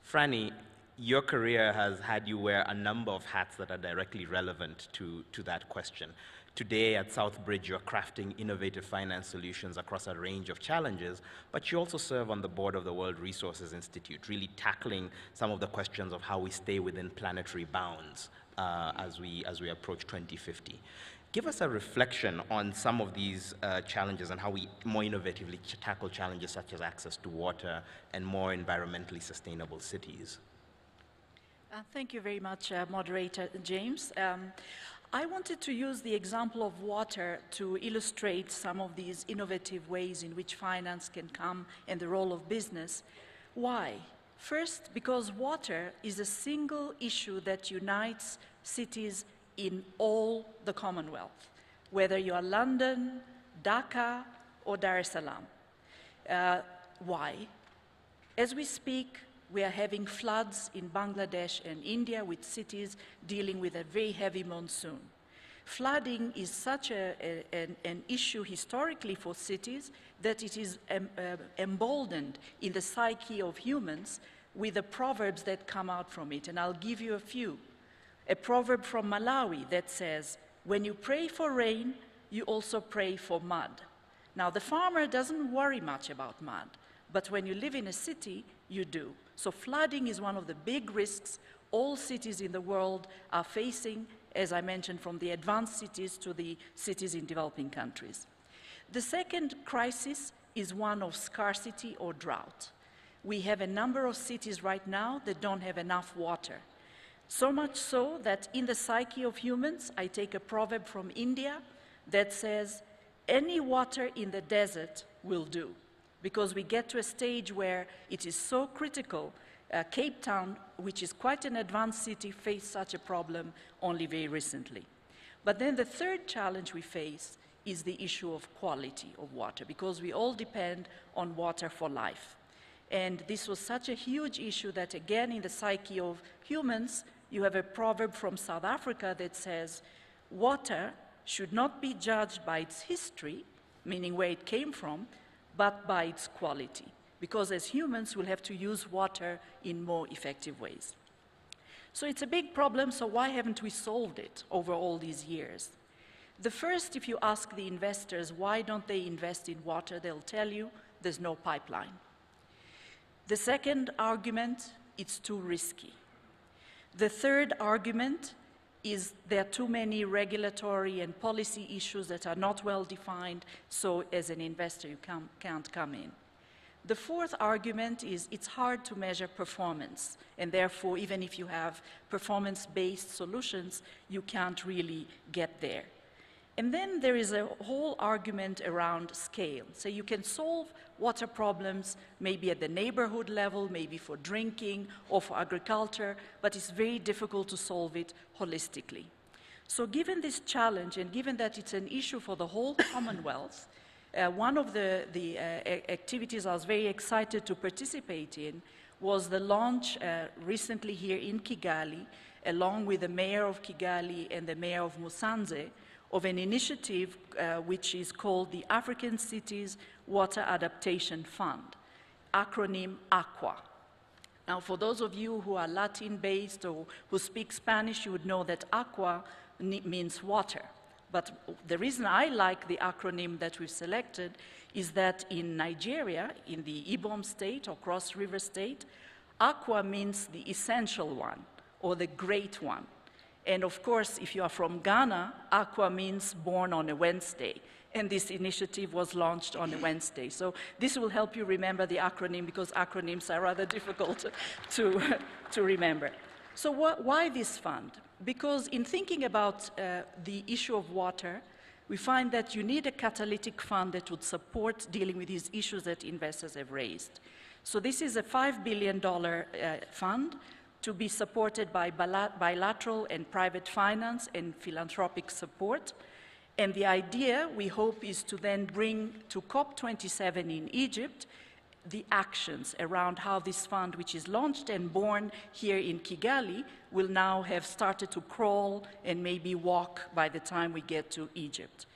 Franny, your career has had you wear a number of hats that are directly relevant to that question. Today at Southbridge, you're crafting innovative finance solutions across a range of challenges, but you also serve on the board of the World Resources Institute, really tackling some of the questions of how we stay within planetary bounds as we approach 2050. Give us a reflection on some of these challenges and how we more innovatively tackle challenges such as access to water and more environmentally sustainable cities. Thank you very much, Moderator James. I wanted to use the example of water to illustrate some of these innovative ways in which finance can come and the role of business. Why? First, because water is a single issue that unites cities in all the Commonwealth, whether you are London, Dhaka, or Dar es Salaam. Why? As we speak, we are having floods in Bangladesh and India, with cities dealing with a very heavy monsoon. Flooding is such an issue historically for cities that it is emboldened in the psyche of humans with the proverbs that come out from it, and I'll give you a few. A proverb from Malawi that says, when you pray for rain, you also pray for mud. Now, the farmer doesn't worry much about mud, but when you live in a city, you do. So flooding is one of the big risks all cities in the world are facing, as I mentioned, from the advanced cities to the cities in developing countries. The second crisis is one of scarcity or drought. We have a number of cities right now that don't have enough water. So much so that in the psyche of humans, I take a proverb from India that says, any water in the desert will do, because we get to a stage where it is so critical. Cape Town, which is quite an advanced city, faced such a problem only very recently. But then the third challenge we face is the issue of quality of water, because we all depend on water for life. And this was such a huge issue that, again, in the psyche of humans, you have a proverb from South Africa that says, water should not be judged by its history, meaning where it came from, but by its quality. Because as humans, we'll have to use water in more effective ways. So it's a big problem, so why haven't we solved it over all these years? The first, if you ask the investors, why don't they invest in water, they'll tell you there's no pipeline. The second argument, it's too risky. The third argument is there are too many regulatory and policy issues that are not well defined, so as an investor you can't come in. The fourth argument is it's hard to measure performance, and therefore even if you have performance-based solutions, you can't really get there. And then there is a whole argument around scale. So you can solve water problems maybe at the neighborhood level, maybe for drinking or for agriculture, but it's very difficult to solve it holistically. So given this challenge, and given that it's an issue for the whole Commonwealth, one of the activities I was very excited to participate in was the launch recently here in Kigali, along with the mayor of Kigali and the mayor of Musanze, of an initiative which is called the African Cities Water Adaptation Fund, acronym AQUA. Now, for those of you who are Latin-based or who speak Spanish, you would know that AQUA means water. But the reason I like the acronym that we've selected is that in Nigeria, in the Ibom state or Cross River state, AQUA means the essential one or the great one. And of course, if you are from Ghana, AQUA means born on a Wednesday. And this initiative was launched on a Wednesday. So this will help you remember the acronym, because acronyms are rather difficult to remember. So why this fund? Because in thinking about the issue of water, we find that you need a catalytic fund that would support dealing with these issues that investors have raised. So this is a $5 billion fund to be supported by bilateral and private finance and philanthropic support. And the idea, we hope, is to then bring to COP27 in Egypt the actions around how this fund, which is launched and born here in Kigali, will now have started to crawl and maybe walk by the time we get to Egypt.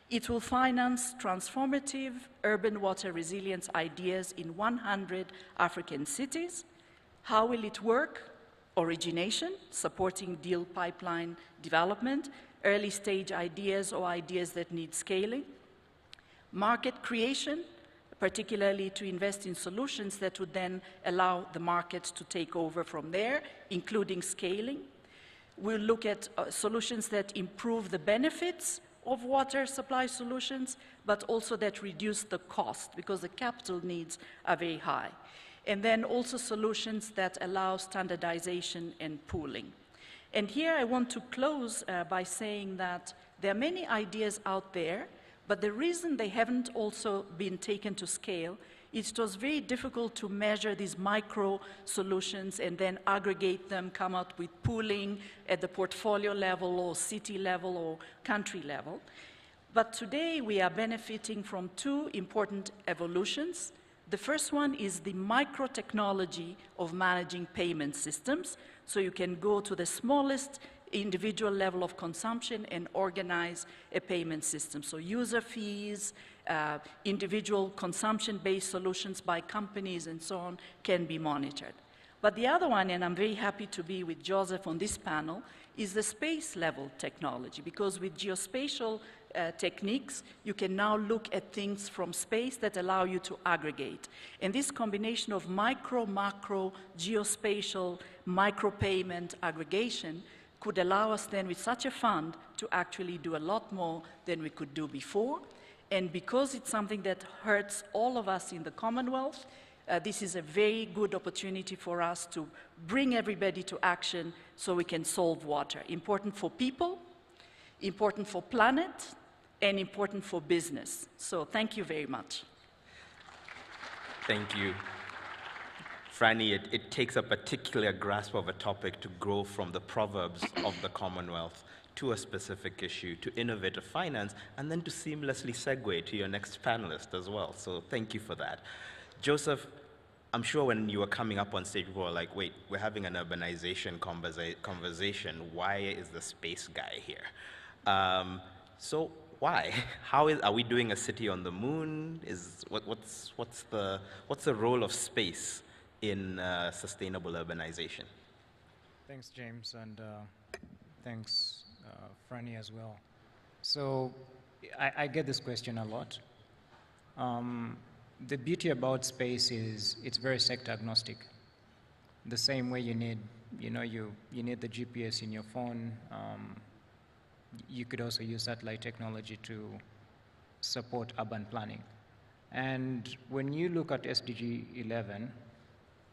It will finance transformative urban water resilience ideas in 100 African cities. How will it work? Origination, supporting deal pipeline development, early stage ideas or ideas that need scaling. Market creation, particularly to invest in solutions that would then allow the market to take over from there, including scaling. We'll look at solutions that improve the benefits of water supply solutions, but also that reduce the cost, because the capital needs are very high. And then also solutions that allow standardization and pooling. And here I want to close by saying that there are many ideas out there, but the reason they haven't also been taken to scale is it was very difficult to measure these micro solutions and then aggregate them, come out with pooling at the portfolio level or city level or country level. But today we are benefiting from two important evolutions. The first one is the micro-technology of managing payment systems. So you can go to the smallest individual level of consumption and organize a payment system. So user fees, individual consumption-based solutions by companies and so on can be monitored. But the other one, and I'm very happy to be with Joseph on this panel, is the space-level technology, because with geospatial techniques, you can now look at things from space that allow you to aggregate. And this combination of micro, macro, geospatial, micropayment aggregation could allow us then with such a fund to actually do a lot more than we could do before. And because it's something that hurts all of us in the Commonwealth, this is a very good opportunity for us to bring everybody to action so we can solve water. Important for people, important for planet, and important for business. So thank you very much. Thank you. Franny, it takes a particular grasp of a topic to grow from the proverbs of the Commonwealth to a specific issue, to innovative finance, and then to seamlessly segue to your next panelist as well. So thank you for that. Joseph, I'm sure when you were coming up on stage, we were like, wait, we're having an urbanization conversation. Why is the space guy here? So why? Are we doing a city on the moon? What's the role of space in sustainable urbanization? Thanks, James, and thanks, Franny, as well. So I get this question a lot. The beauty about space is it's very sector agnostic. The same way you need, you need the GPS in your phone. You could also use satellite technology to support urban planning. And when you look at SDG 11,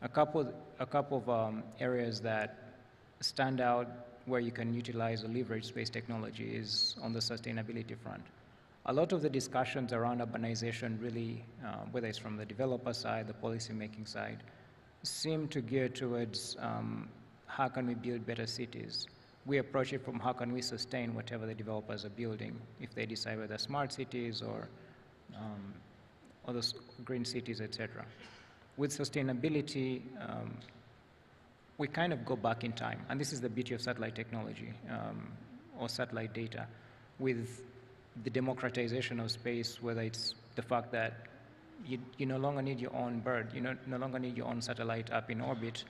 a couple of areas that stand out where you can utilize or leverage space technology is on the sustainability front. A lot of the discussions around urbanization really, whether it's from the developer side, the policy-making side, seem to gear towards how can we build better cities. We approach it from how can we sustain whatever the developers are building, if they decide whether smart cities or those green cities, etc. With sustainability, we kind of go back in time, and this is the beauty of satellite technology or satellite data. With the democratization of space, whether it's the fact that you no longer need your own bird, you no longer need your own satellite up in orbit,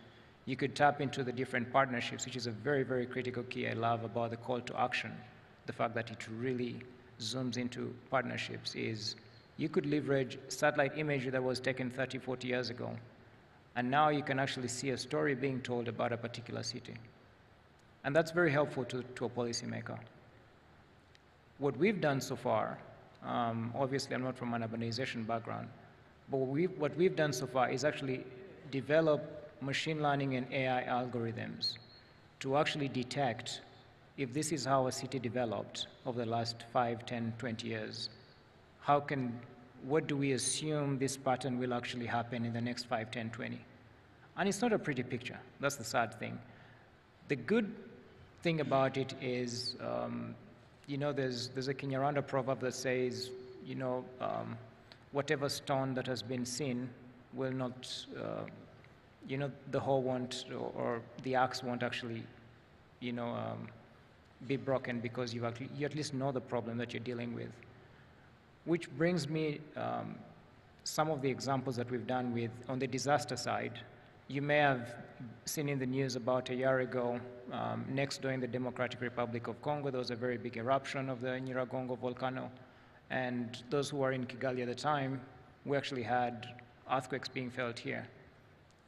you could tap into the different partnerships, which is a very, very critical key I love about the call to action. The fact that it really zooms into partnerships is you could leverage satellite imagery that was taken 30, 40 years ago, and now you can actually see a story being told about a particular city. And that's very helpful to a policymaker. What we've done so far, obviously I'm not from an urbanization background, but what we've done so far is actually develop machine learning and AI algorithms to actually detect if this is how a city developed over the last 5, 10, 20 years, what do we assume this pattern will actually happen in the next 5, 10, 20? And it's not a pretty picture. That's the sad thing. The good thing about it is, there's a Kinyarwanda proverb that says, whatever stone that has been seen will not, the hoe won't, or the axe won't actually, be broken because you at least know the problem that you're dealing with. Which brings me some of the examples that we've done on the disaster side. You may have seen in the news about a year ago, next door in the Democratic Republic of Congo, there was a very big eruption of the Nyiragongo volcano. And those who were in Kigali at the time, we actually had earthquakes being felt here.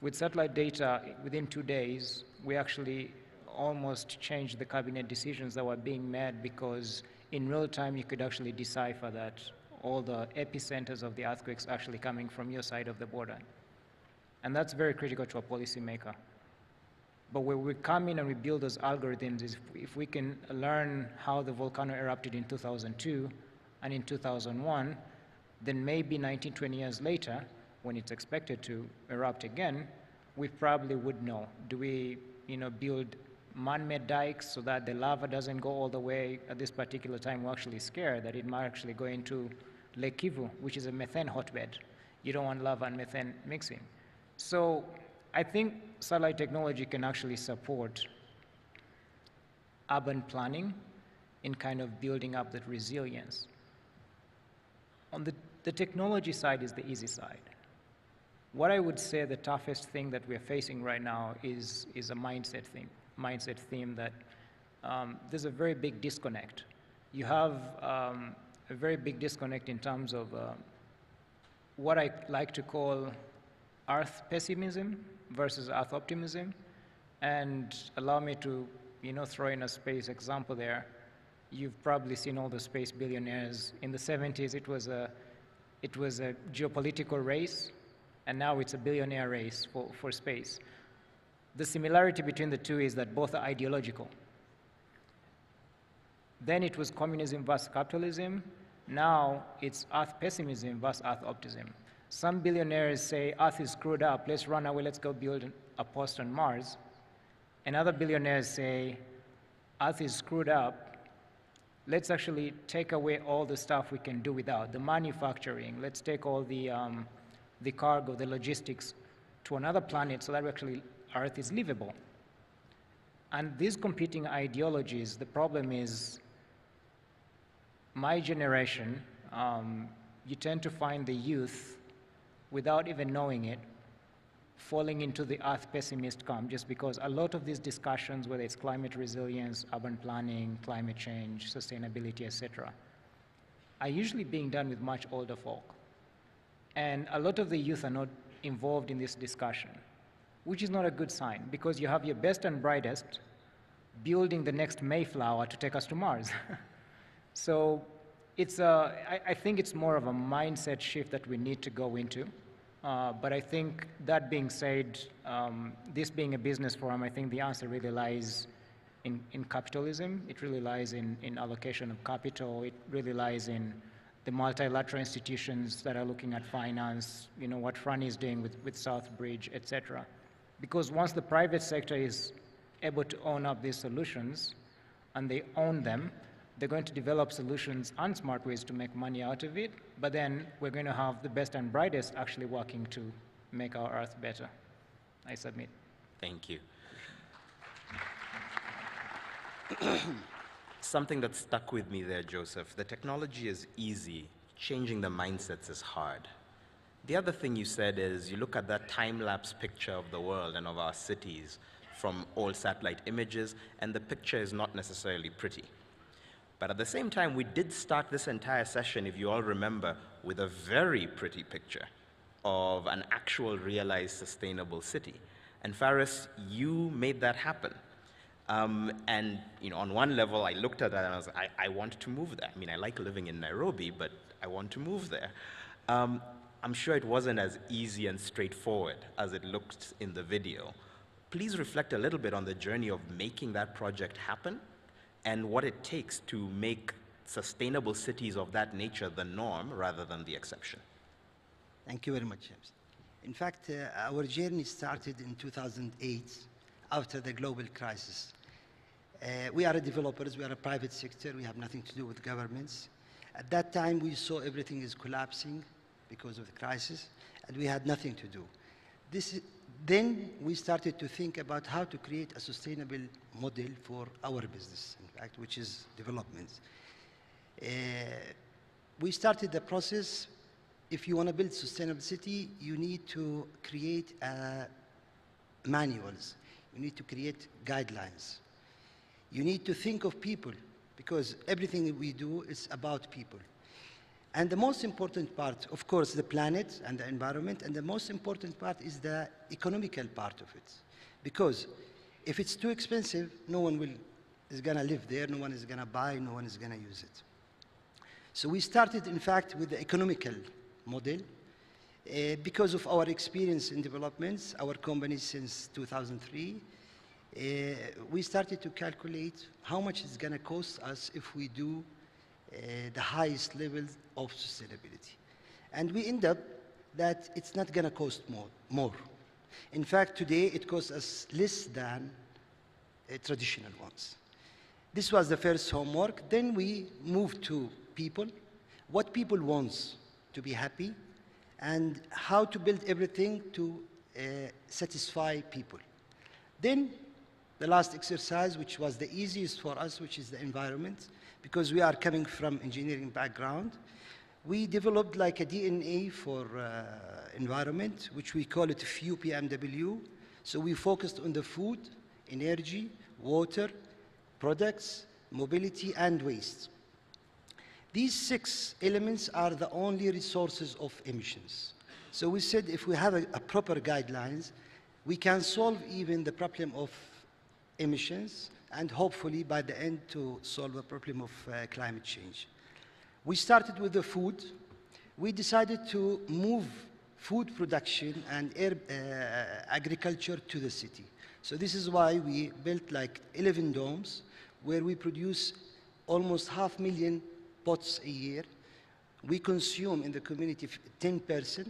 With satellite data, within 2 days, we actually almost changed the cabinet decisions that were being made because in real time you could actually decipher that all the epicenters of the earthquakes actually coming from your side of the border. And that's very critical to a policymaker. But where we come in and we build those algorithms is if we can learn how the volcano erupted in 2002 and in 2001, then maybe 19, 20 years later, when it's expected to erupt again, we probably would know. Do we build man-made dikes so that the lava doesn't go all the way at this particular time? We're actually scared that it might actually go into Lake Kivu, which is a methane hotbed. You don't want lava and methane mixing. So I think satellite technology can actually support urban planning in kind of building up that resilience. On the technology side is the easy side. What I would say the toughest thing that we're facing right now is a mindset theme that there's a very big disconnect. You have a very big disconnect in terms of what I like to call earth pessimism versus earth optimism. And allow me to, throw in a space example there. You've probably seen all the space billionaires. In the 70s, it was a geopolitical race, and now it's a billionaire race for space. The similarity between the two is that both are ideological. Then it was communism versus capitalism. Now it's earth pessimism versus earth optimism. Some billionaires say earth is screwed up, let's run away, let's go build a post on Mars. And other billionaires say earth is screwed up, let's actually take away all the stuff we can do without, the manufacturing, let's take all the cargo, the logistics to another planet so that actually earth is livable. And these competing ideologies, the problem is my generation, you tend to find the youth, without even knowing it, falling into the earth pessimist camp, just because a lot of these discussions, whether it's climate resilience, urban planning, climate change, sustainability, etc., are usually being done with much older folk. And a lot of the youth are not involved in this discussion, which is not a good sign, because you have your best and brightest building the next Mayflower to take us to Mars. So I think it's more of a mindset shift that we need to go into. But I think that being said, this being a business forum, I think the answer really lies in capitalism. It really lies in allocation of capital. It really lies in the multilateral institutions that are looking at finance, what Fran is doing with Southbridge, etc. Because once the private sector is able to own up these solutions and they own them, they're going to develop solutions and smart ways to make money out of it, but then we're going to have the best and brightest actually working to make our Earth better. I submit. Thank you. Something that stuck with me there, Joseph, the technology is easy, changing the mindsets is hard. The other thing you said is you look at that time-lapse picture of the world and of our cities from old satellite images, and the picture is not necessarily pretty. But at the same time, we did start this entire session, if you all remember, with a very pretty picture of an actual realized sustainable city. And Faris, you made that happen. And on one level, I looked at that and I was like, I want to move there. I mean, I like living in Nairobi, but I want to move there. I'm sure it wasn't as easy and straightforward as it looked in the video. Please reflect a little bit on the journey of making that project happen and what it takes to make sustainable cities of that nature the norm rather than the exception. Thank you very much, James. In fact, our journey started in 2008 after the global crisis. We are developers, we are a private sector, we have nothing to do with governments. At that time, we saw everything is collapsing because of the crisis, and we had nothing to do. Then we started to think about how to create a sustainable model for our business, in fact, which is development. We started the process. If you want to build sustainable city, you need to create manuals. You need to create guidelines. You need to think of people, because everything that we do is about people. And the most important part, of course, the planet and the environment, and the most important part is the economical part of it. Because if it's too expensive, no one is going to live there, no one is going to buy, no one is going to use it. So we started, in fact, with the economical model. Because of our experience in developments, our company since 2003, we started to calculate how much it's going to cost us if we do the highest levels of sustainability. And we end up that it's not going to cost more. In fact, today it costs us less than traditional ones. This was the first homework. Then we moved to people, what people want to be happy, and how to build everything to satisfy people. Then the last exercise, which was the easiest for us, which is the environment, because we are coming from engineering background, We developed like a DNA for environment, which we call it FEW PMW. So we focused on the food, energy, water, products, mobility, and waste. These 6 elements are the only resources of emissions. So we said if we have a proper guidelines, we can solve even the problem of emissions, and hopefully by the end to solve the problem of climate change. We started with the food. We decided to move food production and agriculture to the city. So this is why we built like 11 domes where we produce almost 500,000 pots a year. We consume in the community 10%,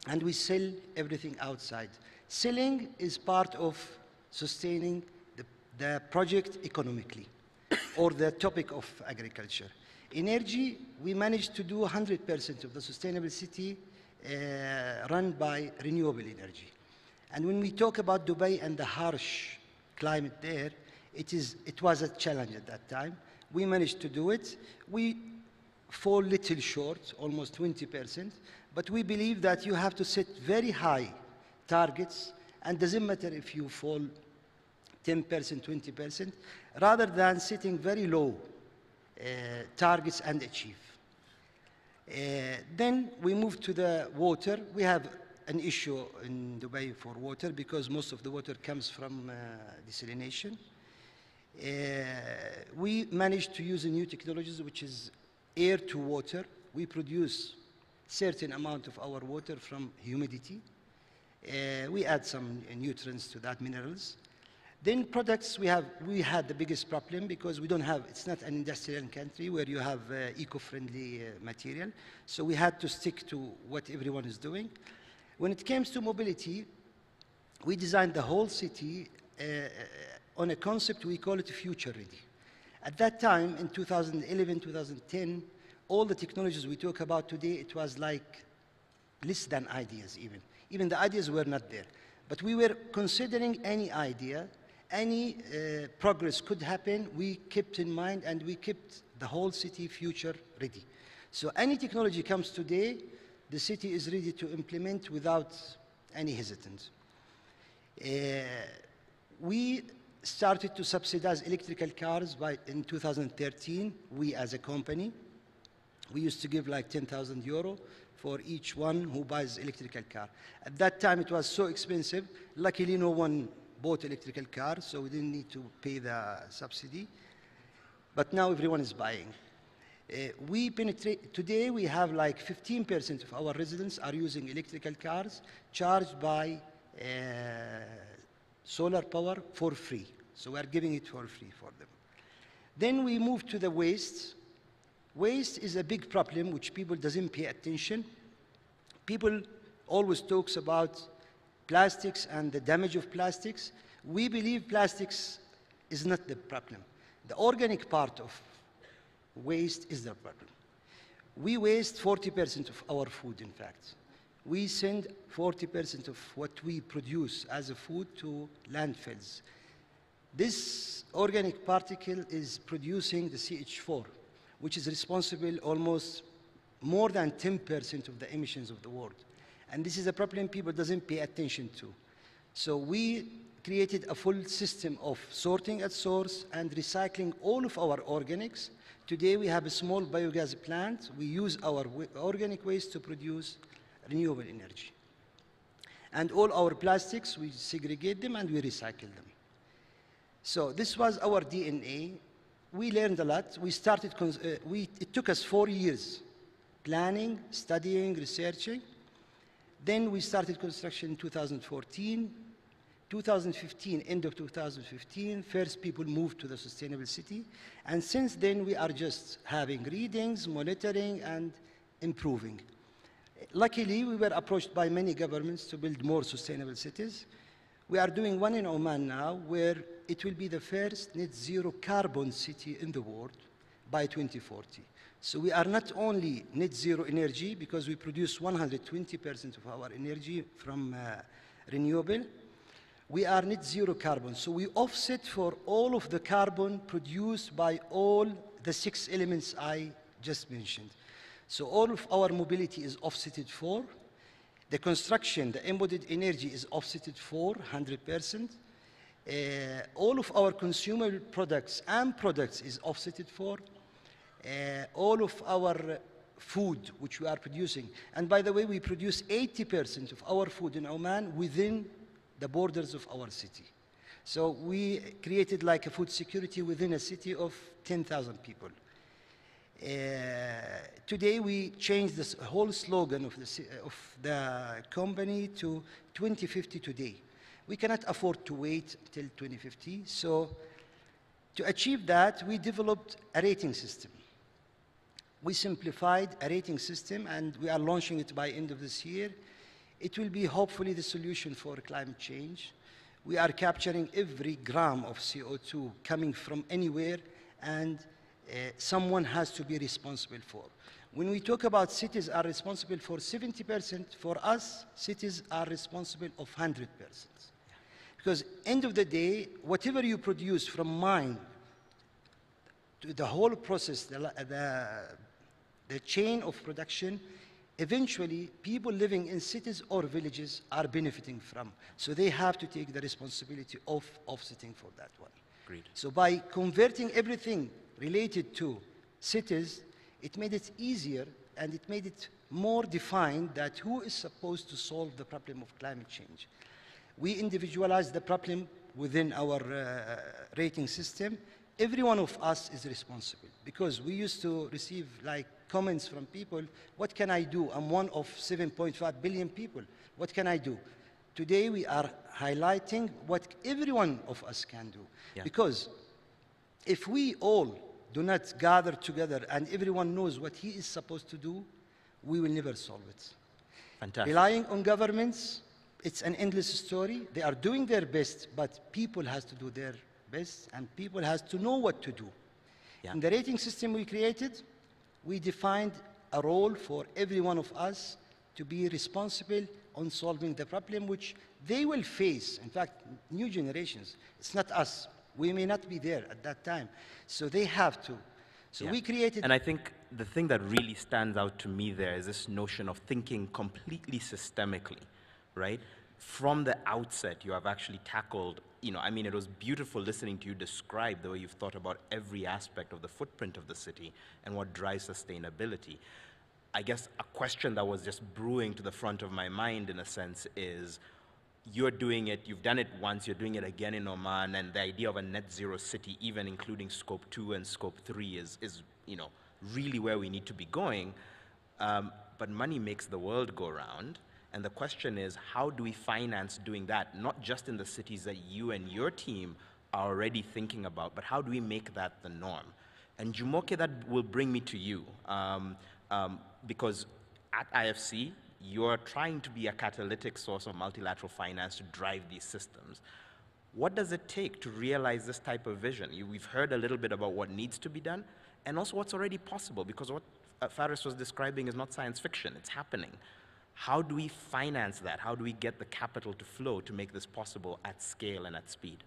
and we sell everything outside. Selling is part of sustaining the project economically, or the topic of agriculture. Energy, we managed to do 100% of the sustainable city run by renewable energy. And when we talk about Dubai and the harsh climate there, it was a challenge at that time. We managed to do it. We fall little short, almost 20%, but we believe that you have to set very high targets, and doesn't matter if you fall 10%, 20%, rather than setting very low targets and achieve. Then we move to the water. We have an issue in Dubai for water because most of the water comes from desalination. We managed to use a new technologies, which is air to water. We produce certain amount of our water from humidity. We add some nutrients to that, minerals. Then products, we had the biggest problem because we don't have, it's not an industrial country where you have eco-friendly material. So we had to stick to what everyone is doing. When it comes to mobility, we designed the whole city on a concept we call it future ready. At that time, in 2011, 2010, all the technologies we talk about today, it was like less than ideas even. Even the ideas were not there. But we were considering any idea, any progress could happen, we kept in mind, and we kept the whole city future ready. So any technology comes today, the city is ready to implement without any hesitance. We started to subsidize electrical cars in 2013, we as a company. We used to give like 10,000 euro for each one who buys electrical car. At that time, it was so expensive. Luckily, no one bought electrical cars, so we didn't need to pay the subsidy. But now everyone is buying. Today we have like 15% of our residents are using electrical cars charged by solar power for free. So we are giving it for free for them. Then we move to the waste. Waste is a big problem which people doesn't pay attention. People always talks about plastics and the damage of plastics. We believe plastics is not the problem. The organic part of waste is the problem. We waste 40% of our food, in fact. We send 40% of what we produce as a food to landfills. This organic particle is producing the CH4, which is responsible almost more than 10% of the emissions of the world. And this is a problem people doesn't pay attention to. So we created a full system of sorting at source and recycling all of our organics. Today we have a small biogas plant. We use our organic waste to produce renewable energy. And all our plastics, we segregate them and we recycle them. So this was our DNA. We learned a lot. We started, it took us 4 years, planning, studying, researching. Then we started construction in 2014. 2015, end of 2015, first people moved to the sustainable city. And since then, we are just having readings, monitoring, and improving. Luckily, we were approached by many governments to build more sustainable cities. We are doing one in Oman now, where it will be the first net zero carbon city in the world by 2040. So we are not only net zero energy, because we produce 120% of our energy from renewable. We are net zero carbon. So we offset for all of the carbon produced by all the 6 elements I just mentioned. So all of our mobility is offsetted for. The construction, the embodied energy is offsetted for 100%. All of our consumer products and products is offsetted for. All of our food which we are producing. And by the way, we produce 80% of our food in Oman within the borders of our city. So we created like a food security within a city of 10,000 people. Today we changed this whole slogan of the company to 2050 today. We cannot afford to wait till 2050. So to achieve that, we developed a rating system. We simplified a rating system, and we are launching it by end of this year. It will be hopefully the solution for climate change. We are capturing every gram of CO2 coming from anywhere, and someone has to be responsible for. When we talk about cities are responsible for 70%, for us, cities are responsible of 100%. Because end of the day, whatever you produce from mine to the whole process, the chain of production, eventually people living in cities or villages are benefiting from. So they have to take the responsibility of offsetting for that one. Agreed. So by converting everything related to cities, it made it easier and it made it more defined that who is supposed to solve the problem of climate change. We individualized the problem within our rating system. Every one of us is responsible because we used to receive like comments from people, what can I do? I'm one of 7.5 billion people. What can I do? Today we are highlighting what every one of us can do. Yeah. Because if we all do not gather together and everyone knows what he is supposed to do, we will never solve it. Fantastic. Relying on governments, it's an endless story. They are doing their best, but people has to do their best and people has to know what to do. Yeah. In the rating system we created, we defined a role for every one of us to be responsible on solving the problem which they will face. In fact, new generations, it's not us. We may not be there at that time. So they have to. So Yeah. we created... And I think the thing that really stands out to me there is this notion of thinking completely systemically, right? From the outset, you have actually tackled, I mean, it was beautiful listening to you describe the way you've thought about every aspect of the footprint of the city and what drives sustainability. I guess a question that was just brewing to the front of my mind, in a sense, is you're doing it, you've done it once, you're doing it again in Oman, and the idea of a net zero city, even including scope 2 and scope 3 is really where we need to be going. But money makes the world go round. And the question is, how do we finance doing that, not just in the cities that you and your team are already thinking about, but how do we make that the norm? And Jumoke, that will bring me to you, because at IFC, you're trying to be a catalytic source of multilateral finance to drive these systems. What does it take to realize this type of vision? We've heard a little bit about what needs to be done, and also what's already possible, because what Faris was describing is not science fiction, it's happening. How do we finance that? How do we get the capital to flow to make this possible at scale and at speed?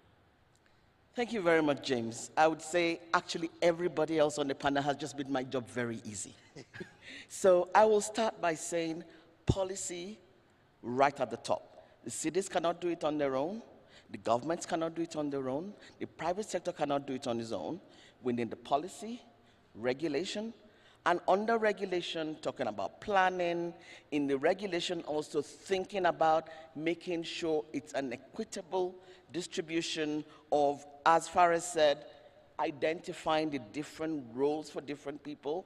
Thank you very much, James. I would say actually everybody else on the panel has just made my job very easy. So I will start by saying policy right at the top. The cities cannot do it on their own. The governments cannot do it on their own. The private sector cannot do it on its own. We need the policy, regulation, and under regulation, talking about planning, in the regulation also thinking about making sure it's an equitable distribution of, as Faris said, identifying the different roles for different people,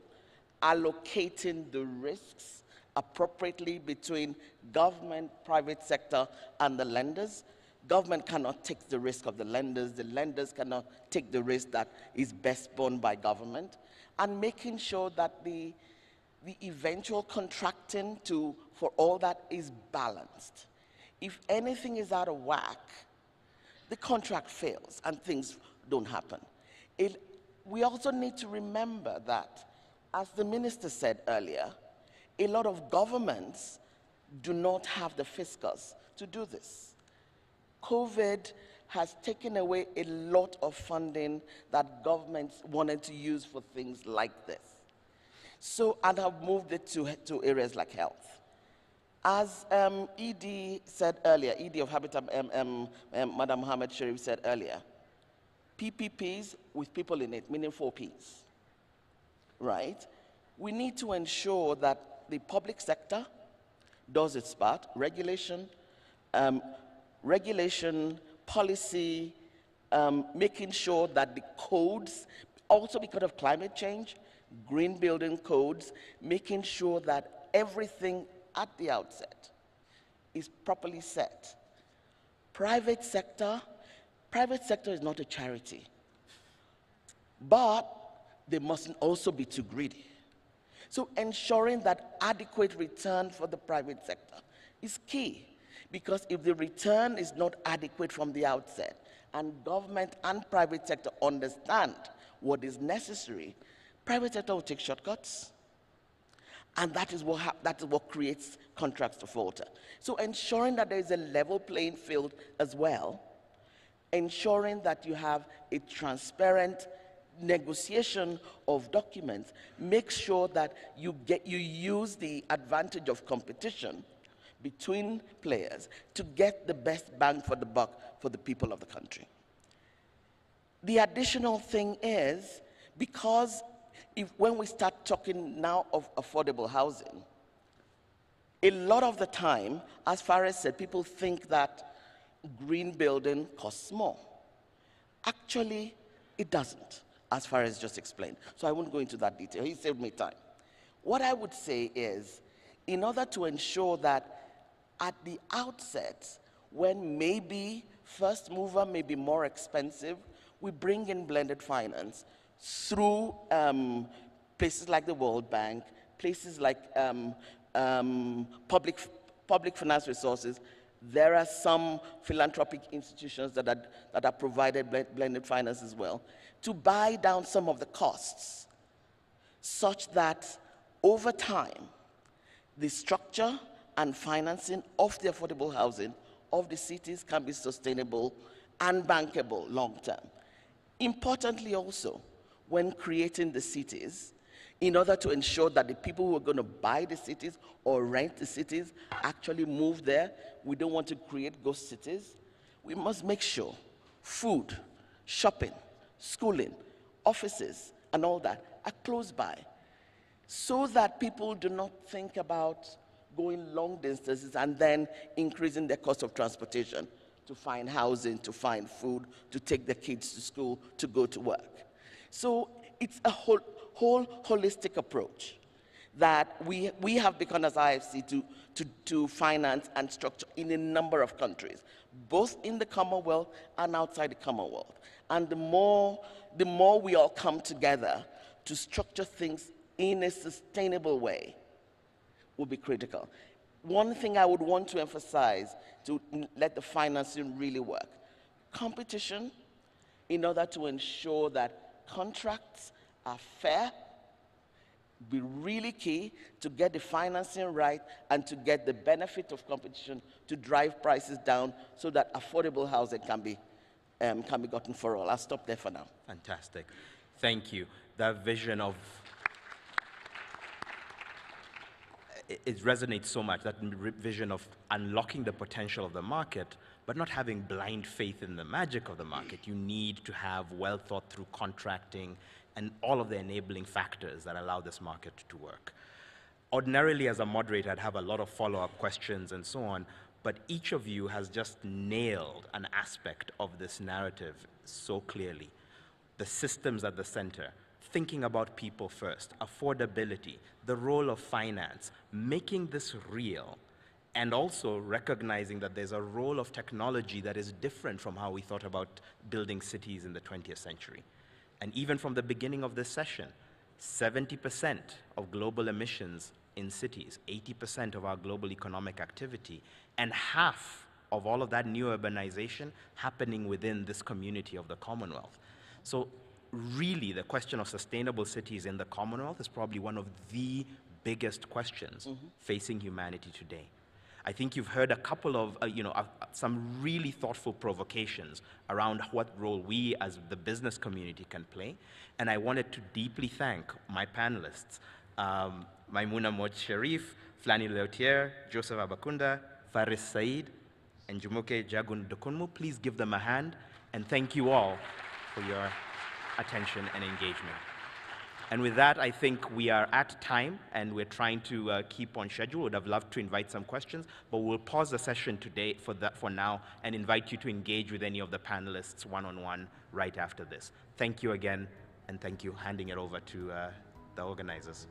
allocating the risks appropriately between government, private sector, and the lenders. Government cannot take the risk of the lenders cannot take the risk that is best borne by government, and making sure that the eventual contracting for all that is balanced. If anything is out of whack, the contract fails and things don't happen. We also need to remember that, as the minister said earlier, a lot of governments do not have the fiscus to do this. COVID has taken away a lot of funding that governments wanted to use for things like this. So, and have moved it to areas like health. As ED said earlier, ED of Habitat, Madam Mohammed Sharif said earlier, PPPs with people in it, meaning 4 Ps, right? We need to ensure that the public sector does its part, regulation, policy, making sure that the codes, also because of climate change, green building codes, making sure that everything at the outset is properly set. Private sector is not a charity, but they mustn't also be too greedy. So ensuring that adequate return for the private sector is key, because if the return is not adequate from the outset, and government and private sector understand what is necessary, private sector will take shortcuts, and that is what creates contracts to falter. So ensuring that there is a level playing field as well, ensuring that you have a transparent negotiation of documents, make sure that you use the advantage of competition between players to get the best bang for the buck for the people of the country. The additional thing is, because when we start talking now of affordable housing, a lot of the time, as Faris said, people think that green building costs more. Actually, it doesn't, as Faris just explained. So I won't go into that detail. He saved me time. What I would say is, in order to ensure that at the outset, when maybe first mover may be more expensive, we bring in blended finance through places like the World Bank, places like public finance resources. There are some philanthropic institutions that are provided blended finance as well, to buy down some of the costs, such that over time, the structure and financing of the affordable housing of the cities can be sustainable and bankable long term. Importantly also, when creating the cities, in order to ensure that the people who are going to buy the cities or rent the cities actually move there, we don't want to create ghost cities. We must make sure food, shopping, schooling, offices, and all that are close by, so that people do not think about going long distances and then increasing their cost of transportation to find housing, to find food, to take their kids to school, to go to work. So it's a whole holistic approach that we have begun as IFC to finance and structure in a number of countries, both in the Commonwealth and outside the Commonwealth. And the more we all come together to structure things in a sustainable way will be critical. One thing I would want to emphasize to let the financing really work: competition, in order to ensure that contracts are fair, be really key to get the financing right and to get the benefit of competition to drive prices down so that affordable housing can be gotten for all. I'll stop there for now. Fantastic. Thank you. That vision of it resonates so much, that vision of unlocking the potential of the market, but not having blind faith in the magic of the market. You need to have well thought through contracting and all of the enabling factors that allow this market to work. Ordinarily, as a moderator, I'd have a lot of follow-up questions and so on, but each of you has just nailed an aspect of this narrative so clearly. The systems at the center, thinking about people first, affordability, the role of finance, making this real, and also recognizing that there's a role of technology that is different from how we thought about building cities in the 20th century. And even from the beginning of this session, 70% of global emissions in cities, 80% of our global economic activity, and half of all of that new urbanization happening within this community of the Commonwealth. So really, the question of sustainable cities in the Commonwealth is probably one of the biggest questions facing humanity today. I think you've heard a couple of, some really thoughtful provocations around what role we as the business community can play. And I wanted to deeply thank my panelists, Maimuna Moj Sharif, Flani Leotier, Joseph Abakunda, Faris Said, and Jumoke Jagun Dokunmu. Please give them a hand, and thank you all for your attention and engagement. And with that, I think we are at time, and we're trying to keep on schedule. Would have loved to invite some questions, but we'll pause the session today for now and invite you to engage with any of the panelists one-on-one right after this. Thank you again, and thank you. Handing it over to the organizers.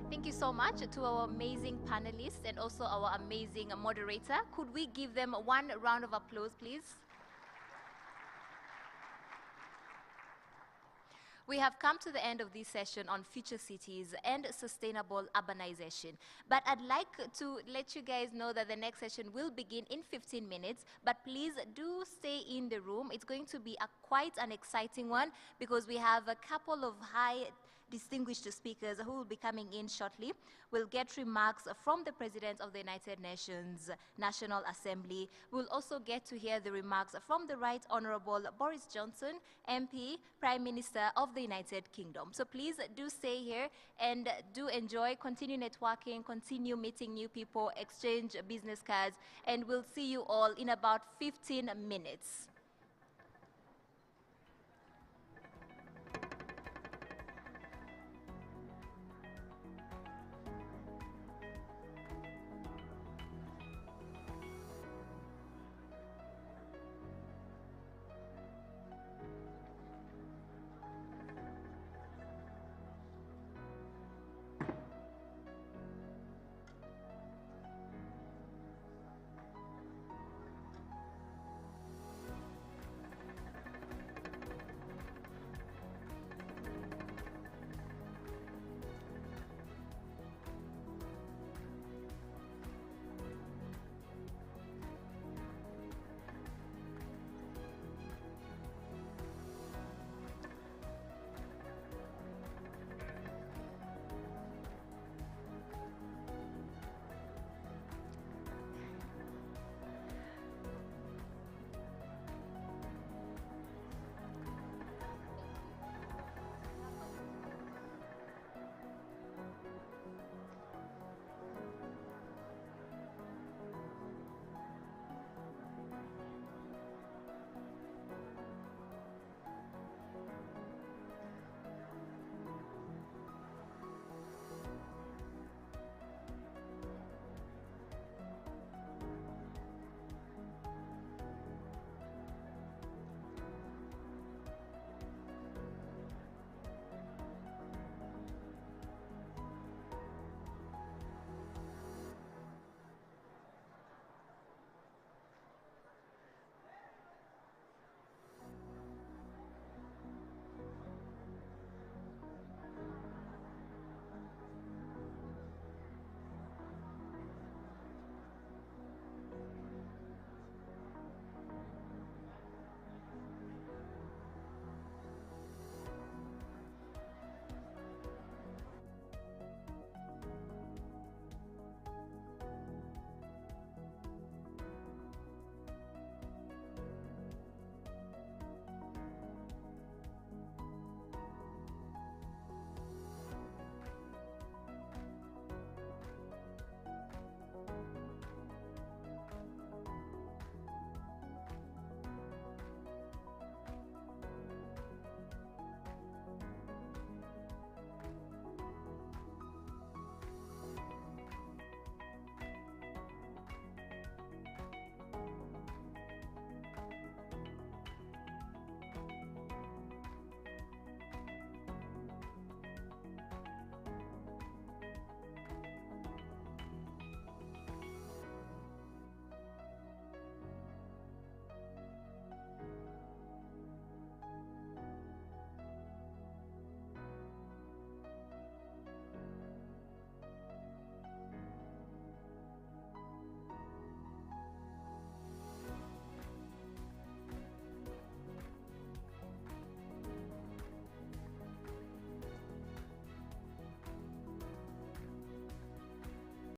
Thank you so much to our amazing panelists and also our amazing moderator. Could we give them one round of applause, please? We have come to the end of this session on future cities and sustainable urbanization. But I'd like to let you guys know that the next session will begin in 15 minutes. But please do stay in the room. It's going to be quite an exciting one because we have a couple of distinguished speakers who will be coming in shortly. We'll get remarks from the President of the United Nations National Assembly. We'll also get to hear the remarks from the Right Honorable Boris Johnson, MP, Prime Minister of the United Kingdom. So please do stay here and do enjoy, continue networking, continue meeting new people, exchange business cards, and we'll see you all in about 15 minutes.